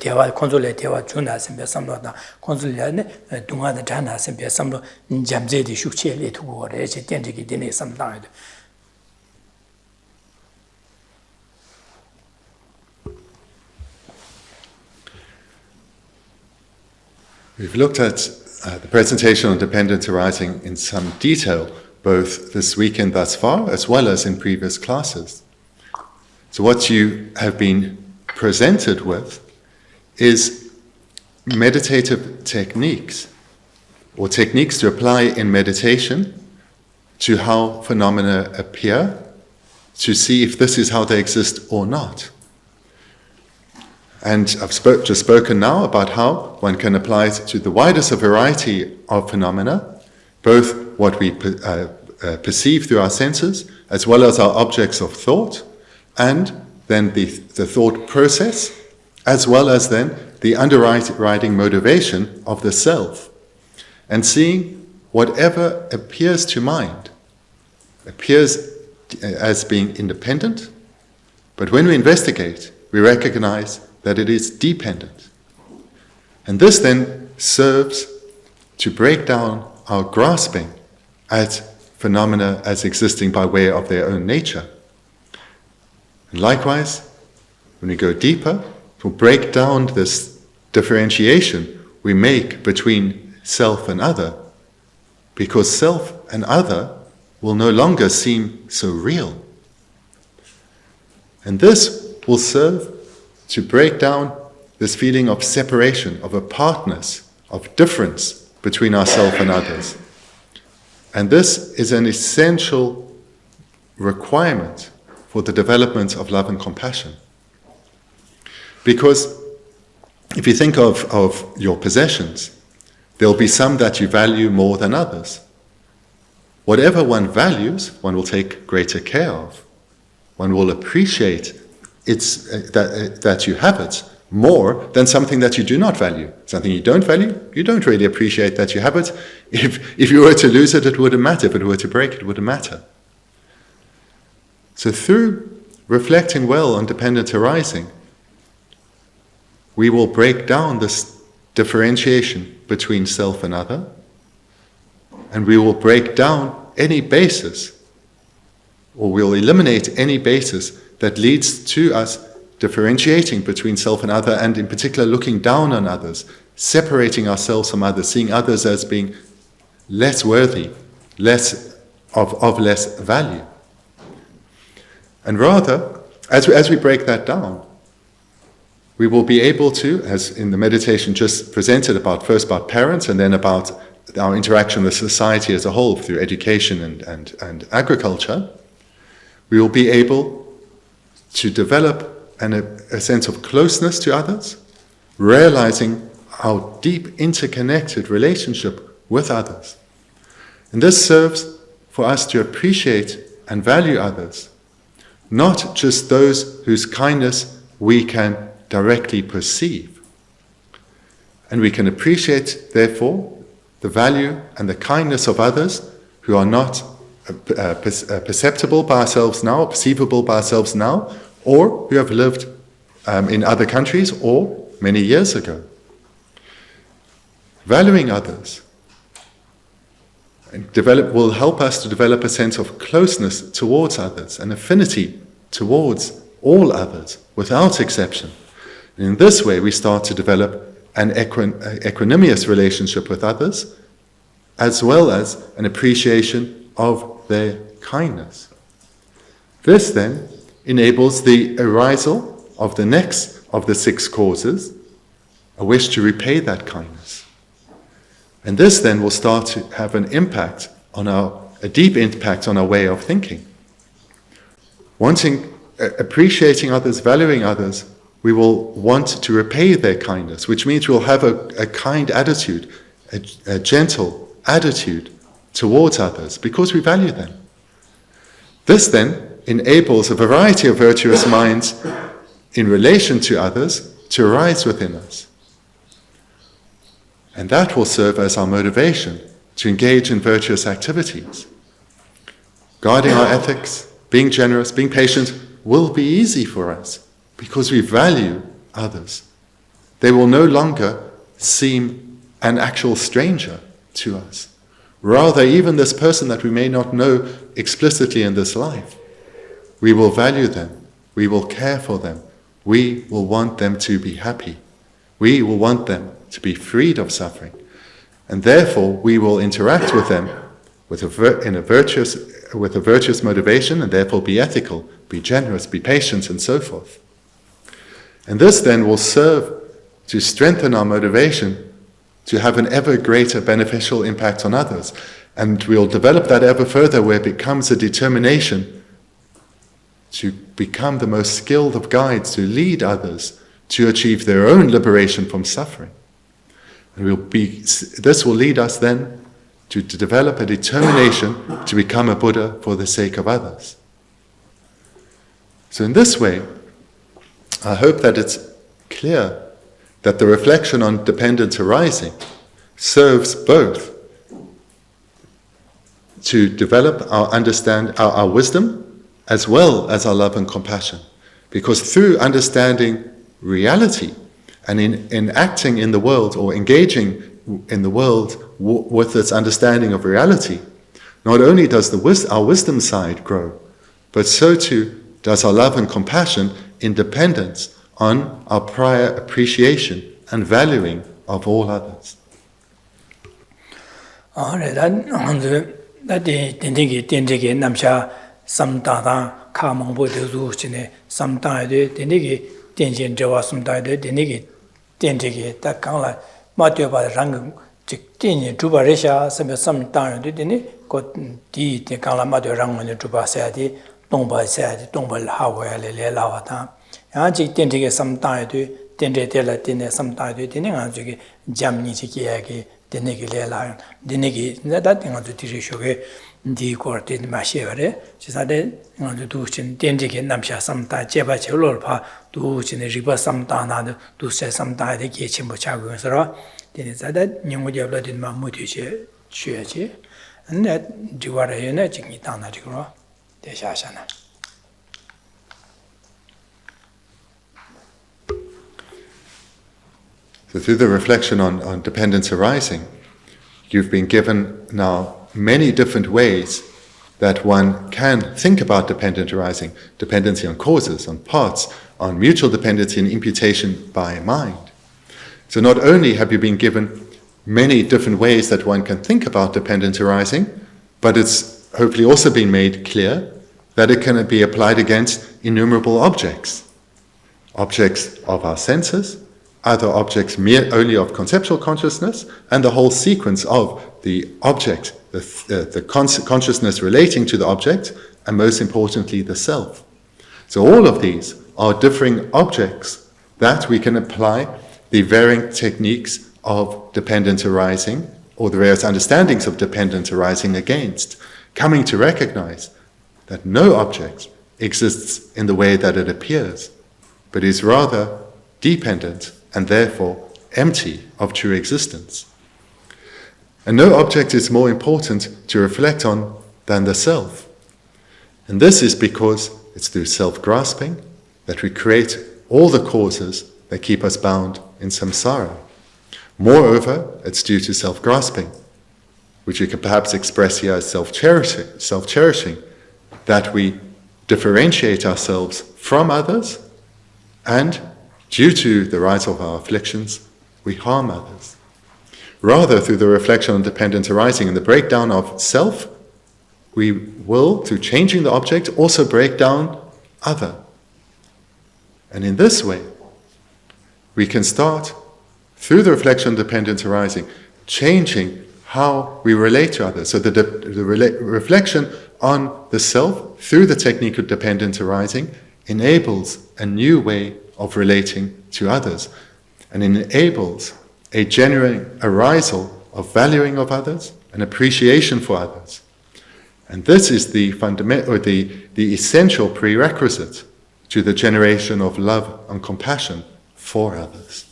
Tewa Junas and Besamna, Consulane, Dunga the Janas and Besamno, Jamze di Shucheli to war, Edentity Dine some died. We've looked at the presentation on dependence arising in some detail, both this weekend thus far, as well as in previous classes. So what you have been presented with is meditative techniques, or techniques to apply in meditation to how phenomena appear, to see if this is how they exist or not. And I've just spoken now about how one can apply it to the widest variety of phenomena, both what we perceive through our senses, as well as our objects of thought, and then the thought process, as well as then the underwriting motivation of the self. And seeing whatever appears to mind, appears as being independent, but when we investigate, we recognize that it is dependent. And this then serves to break down our grasping at phenomena as existing by way of their own nature. And likewise, when we go deeper, to break down this differentiation we make between self and other, because self and other will no longer seem so real. And this will serve to break down this feeling of separation, of apartness, of difference between ourselves and others. And this is an essential requirement for the development of love and compassion. Because if you think of your possessions, there'll be some that you value more than others. Whatever one values, one will take greater care of. One will appreciate that you have it more than something that you do not value. Something you don't value, you don't really appreciate that you have it. If you were to lose it, it wouldn't matter. If it were to break, it wouldn't matter. So through reflecting well on dependent arising, we will break down this differentiation between self and other, and we will break down any basis, or we'll eliminate any basis that leads to us differentiating between self and other, and in particular looking down on others, separating ourselves from others, seeing others as being less worthy, less of less value. And rather, as we break that down, we will be able to, as in the meditation just presented first about parents and then about our interaction with society as a whole through education and agriculture, we will be able to develop a sense of closeness to others, realizing our deep interconnected relationship with others. And this serves for us to appreciate and value others, not just those whose kindness we can directly perceive. And we can appreciate, therefore, the value and the kindness of others who are not perceptible by ourselves now, perceivable by ourselves now, or who have lived in other countries or many years ago. Valuing others will help us to develop a sense of closeness towards others, an affinity towards all others, without exception. And in this way, we start to develop an equanimous relationship with others, as well as an appreciation of their kindness. This then enables the arisal of the next of the 6 causes, a wish to repay that kindness. And this then will start to have an impact on a deep impact on our way of thinking. Appreciating others, valuing others, we will want to repay their kindness, which means we'll have a kind attitude, a gentle attitude towards others, because we value them. This then enables a variety of virtuous minds in relation to others to arise within us. And that will serve as our motivation to engage in virtuous activities. Guarding our ethics, being generous, being patient will be easy for us because we value others. They will no longer seem an actual stranger to us. Rather, even this person that we may not know explicitly in this life, we will value them, we will care for them, we will want them to be happy, we will want them to be freed of suffering, and therefore we will interact with them with a virtuous motivation, and therefore be ethical, be generous, be patient, and so forth. And this then will serve to strengthen our motivation to have an ever greater beneficial impact on others. And we'll develop that ever further, where it becomes a determination to become the most skilled of guides, to lead others to achieve their own liberation from suffering. And this will lead us then to develop a determination to become a Buddha for the sake of others. So in this way, I hope that it's clear that the reflection on dependence arising serves both to develop our wisdom as well as our love and compassion. Because through understanding reality and in acting in the world or engaging in the world with its understanding of reality, not only does our wisdom side grow, but so too does our love and compassion in dependence on our prior appreciation and valuing of all others. So through the reflection on dependence arising, you've been given now many different ways that one can think about dependence arising: dependency on causes, on parts, on mutual dependency and imputation by mind. So not only have you been given many different ways that one can think about dependence arising, but it's hopefully also been made clear that it can be applied against innumerable objects. Objects of our senses, other objects only of conceptual consciousness, and the whole sequence of the object, the consciousness relating to the object, and most importantly, the self. So all of these are differing objects that we can apply the varying techniques of dependence arising, or the various understandings of dependence arising against, coming to recognize that no object exists in the way that it appears, but is rather dependent and therefore empty of true existence. And no object is more important to reflect on than the self. And this is because it's through self-grasping that we create all the causes that keep us bound in samsara. Moreover, it's due to self-grasping, which we can perhaps express here as self-cherishing, that we differentiate ourselves from others, and due to the rise of our afflictions, we harm others. Rather, through the reflection on dependence arising and the breakdown of self, we will, through changing the object, also break down other. And in this way, we can start, through the reflection on dependence arising, changing how we relate to others. So the reflection on the self, through the technique of dependence arising, enables a new way of relating to others, and enables a genuine arisal of valuing of others, an appreciation for others. And this is the fundamental, or the essential prerequisite to the generation of love and compassion for others.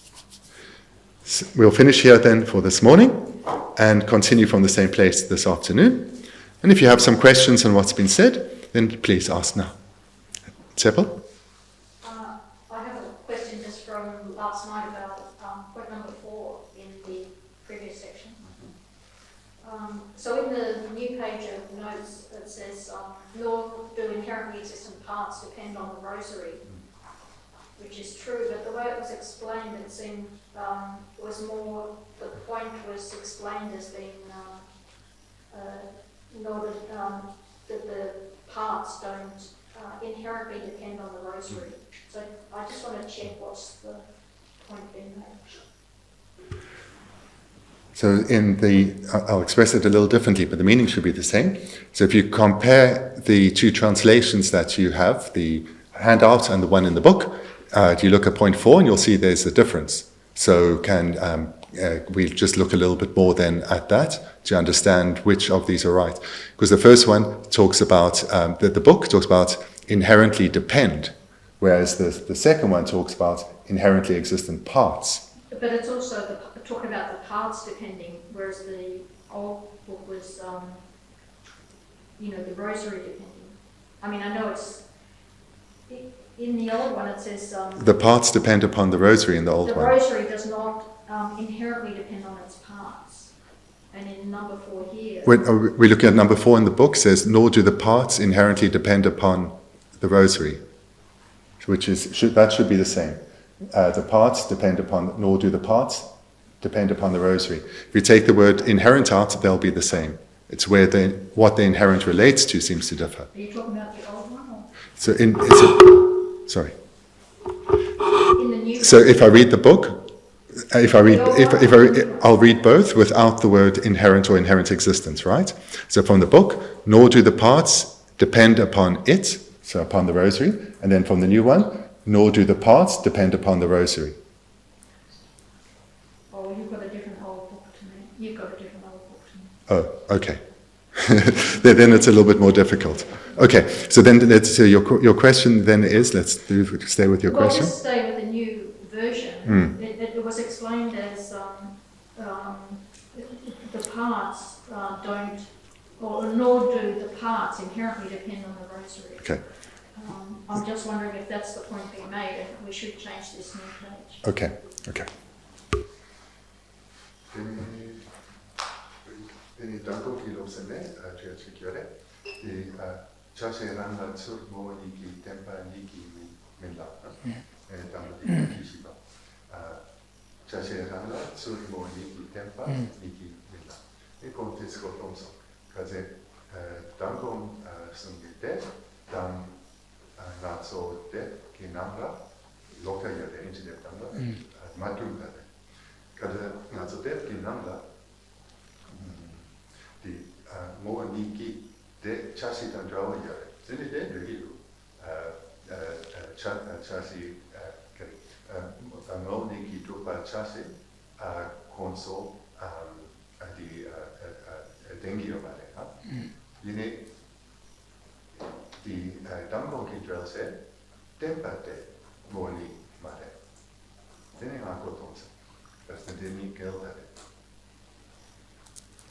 So we'll finish here then for this morning and continue from the same place this afternoon. And if you have some questions on what's been said, then please ask now. Sepal? I have a question just from last night about point number 4 in the previous section. So in the new page of notes, it says, nor do inherently existent parts depend on the rosary, which is true, but the way it was explained, it seemed was more, the point was explained as being nor that the parts don't inherently depend on the rosary. So I just want to check what's the point being made. So I'll express it a little differently, but the meaning should be the same. So if you compare the two translations that you have, the handout and the one in the book, you look at point 4 and you'll see there's a difference. So we'll just look a little bit more then at that to understand which of these are right. Because the first one talks about, the book talks about inherently depend, whereas the second one talks about inherently existent parts. But it's also talking about the parts depending, whereas the old book was, the rosary depending. I mean, I know it's, in the old one it says... the parts depend upon the rosary in the old one. The rosary does not inherently depend on its parts. And in number 4 here... When we're looking at number 4 in the book, says, nor do the parts inherently depend upon the rosary, which is, that should be the same. The parts depend upon, nor do the parts depend upon the rosary. If you take the word inherent out, they'll be the same. It's where what the inherent relates to seems to differ. Are you talking about the old one? Or? So sorry. In the new so if I read the book, I'll read both without the word inherent or inherent existence, right? So from the book, nor do the parts depend upon it, so upon the rosary, and then from the new one, nor do the parts depend upon the rosary. Oh, you've got a different old book to me. You've got a different old book to me. Oh, okay. Then it's a little bit more difficult. Okay, so then your question then is, stay with your question. Just stay with the new version. It was explained as the parts don't, or nor do the parts inherently depend on the rosary. Okay. I'm just wondering if that's the point being made and we should change this new page. Okay.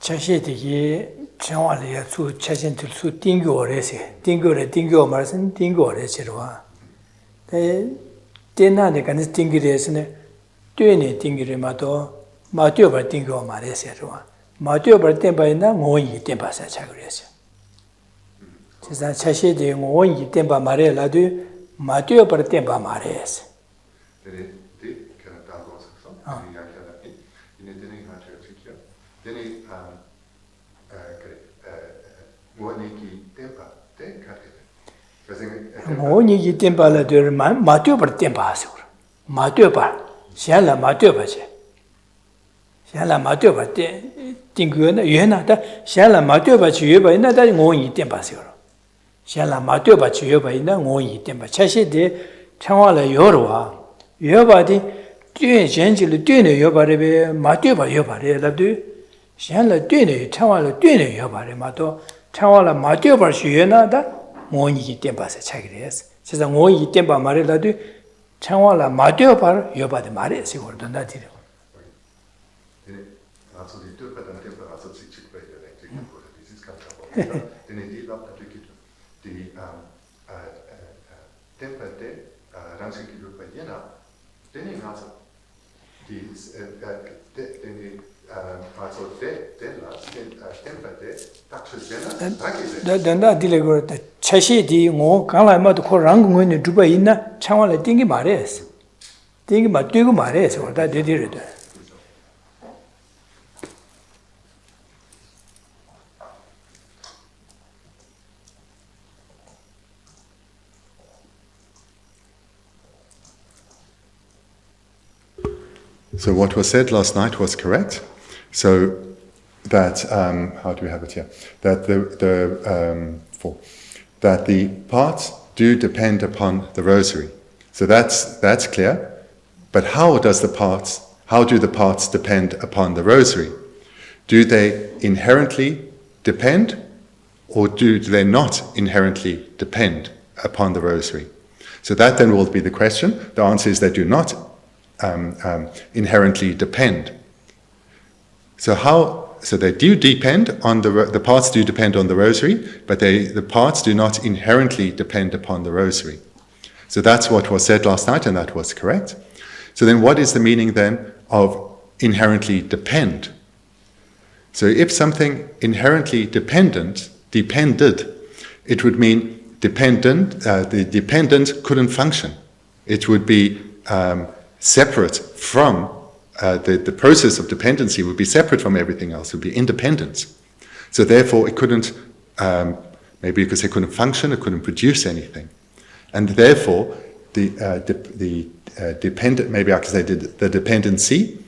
차시되기 정말이야 수 차신들 수 띵고래세 띵고래 말씀 띵고래지로와 때나네 간에 띵기래스네 뛰네 띵기래마도 마뛰어버 띵고 말해서와 마뛰어버 땜바이나 모이 땜바사 차그래서 진짜 차시되 모이 땜바 말해라도 마뛰어버 땜바 말해서 Deni Moniki Tempa, Ten Kate. Moniki Tempa la dur Matthew per Tempa. Matthew par, Shella Matthew Pache. Shella Matthew Pate, Tinguena, Yenata, Shella Matthew Pachuba in that Mongi Tempa. Shella Matthew Pachuba in the Mongi Tempa. Chashi de Chawala Yorwa, Yobadi. Dune gently dune yobare matuba yobare la du Shella dune chawala dune yobare mato chawala matuba shuyena da ngoni tempa se chagres sesa ngoni tempa mare la du chawala matuba yobade mare se gordonda dire Also die Dürper dann Temper also sich bei der Elektrik oder dieses kann aber denn die Lab natürlich die Temper de ranking bei Jena denn also Danda dilegor chashi di ngo kala ma to rang ngo ni duba inna changwa la dingi mares dingi ma tugu mares orda de dire de So what was said last night was correct. So that how do we have it here? That that the parts do depend upon the rosary. So that's clear. But how do the parts depend upon the rosary? Do they inherently depend, or do they not inherently depend upon the rosary? So that then will be the question. The answer is they do not inherently depend. So they do depend on the parts do depend on the rosary, but the parts do not inherently depend upon the rosary. So that's what was said last night, and that was correct. So then what is the meaning then of inherently depend? So if something inherently depended, it would mean the dependent couldn't function. It would be separate from the process of dependency would be separate from everything else, it would be independent. So therefore it couldn't, maybe because it couldn't function, it couldn't produce anything. And therefore the dependent, maybe I could say the dependency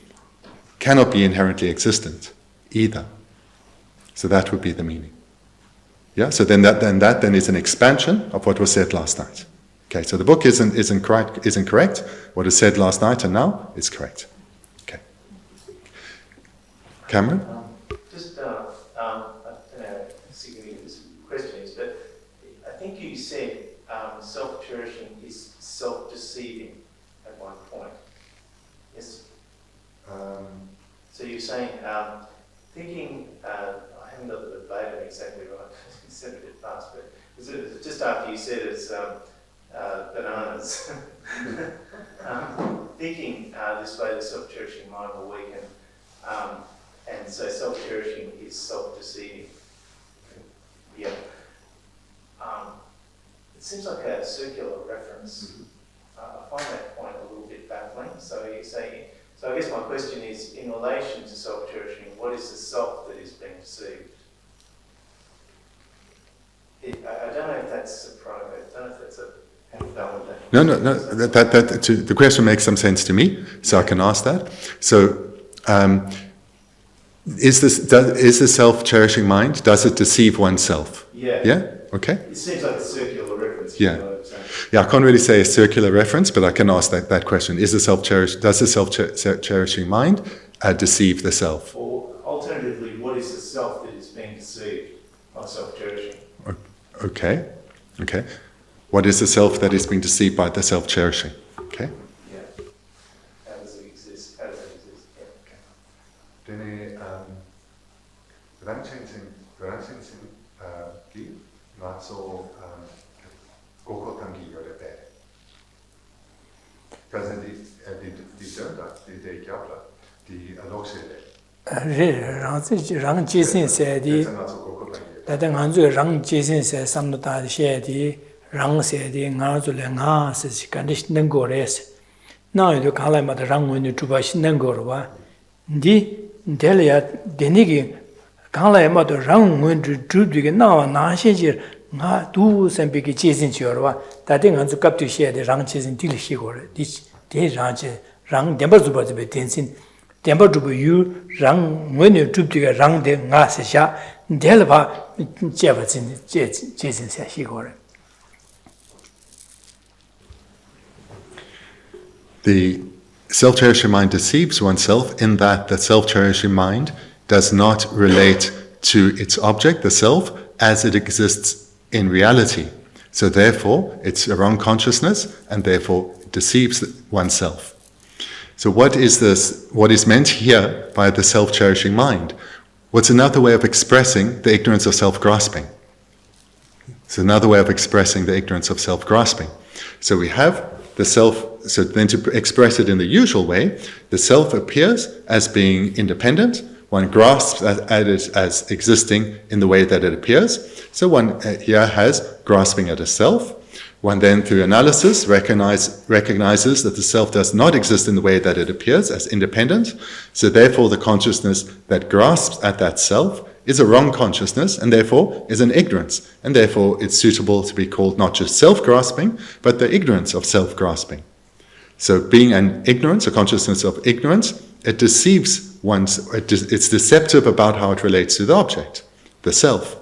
cannot be inherently existent either. So that would be the meaning. Yeah, so then that is an expansion of what was said last night. Okay, so the book isn't correct. What is said last night and now is correct. Okay. Cameron? Just, I don't know how significant this question is, but I think you said self-cherishing is self-deceiving at one point. Yes? So you're saying, thinking, I haven't got the verbatim exactly right, I said it a bit fast, but just after you said it's bananas. Thinking this way, the self-cherishing mind will weaken, and so self-cherishing is self-deceiving. Yeah. It seems like a circular reference. I find that point a little bit baffling. So you're saying, so I guess my question is, in relation to self-cherishing, what is the self that is being deceived? I don't know if that's a problem. I don't know if that's a No. The question makes some sense to me, so I can ask that. So, is the self-cherishing mind? Does it deceive oneself? Yeah. Yeah. Okay. It seems like a circular reference. Yeah. Yeah. I can't really say a circular reference, but I can ask that question: does the self-cherishing mind deceive the self? Or alternatively, what is the self that is being deceived by self-cherishing? Okay. What is the self that is being deceived by the self-cherishing? Okay. Yeah. How does it exist? Yeah. Okay. Denne rangsensen liv var så gokotangi gjør det bedre. Because de døde, de jævla, de alokser det. Rang jisin se di dada nganzu rang jisin se samnata she di rang se di nganzu le nga se si kandi shindang go res. Na yu kala ma da rang wini chuba shindang go rwa. Di Delia, Bendigo, Kala Mato, Rang, went to Drudig, now, Nashi, do some big chasing Chiorwa, that thing on to cap to share the Rang chasing till she got this day Rang, Demba to be dancing, Demba to be you, Rang, when you troop to Rang de Nasisha, Delva, Jefferson, chasing Shigore. The self-cherishing mind deceives oneself in that the self-cherishing mind does not relate to its object, the self, as it exists in reality. So therefore, it's a wrong consciousness, and therefore deceives oneself. So what is this? What is meant here by the self-cherishing mind? What's another way of expressing the ignorance of self-grasping? It's another way of expressing the ignorance of self-grasping. So we have the self, so then to express it in the usual way, the self appears as being independent. One grasps at it as existing in the way that it appears. So one here has grasping at a self. One then, through analysis, recognizes that the self does not exist in the way that it appears as independent. So therefore, the consciousness that grasps at that self is a wrong consciousness, and therefore is an ignorance. And therefore, it's suitable to be called not just self-grasping, but the ignorance of self-grasping. So being an ignorance, a consciousness of ignorance, it deceives it's deceptive about how it relates to the object, the self.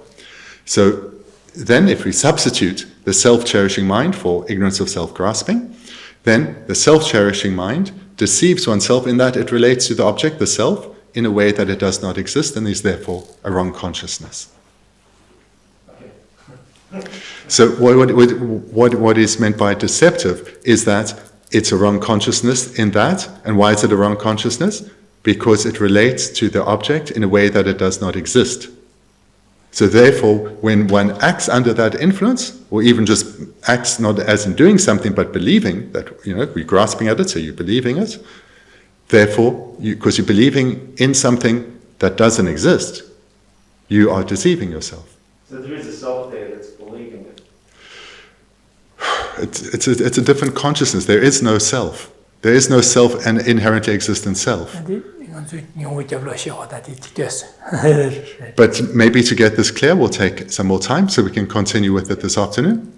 So then if we substitute the self-cherishing mind for ignorance of self-grasping, then the self-cherishing mind deceives oneself in that it relates to the object, the self, in a way that it does not exist and is therefore a wrong consciousness. So what is meant by deceptive is that it's a wrong consciousness in that. And why is it a wrong consciousness? Because it relates to the object in a way that it does not exist. So therefore, when one acts under that influence, or even just acts not as in doing something but believing that, we're grasping at it, so you're believing it, therefore, because you're believing in something that doesn't exist, you are deceiving yourself. So there is a self there that's believing it. It's a different consciousness. There is no self. There is no self and inherently existent self. But maybe to get this clear, we'll take some more time so we can continue with it this afternoon.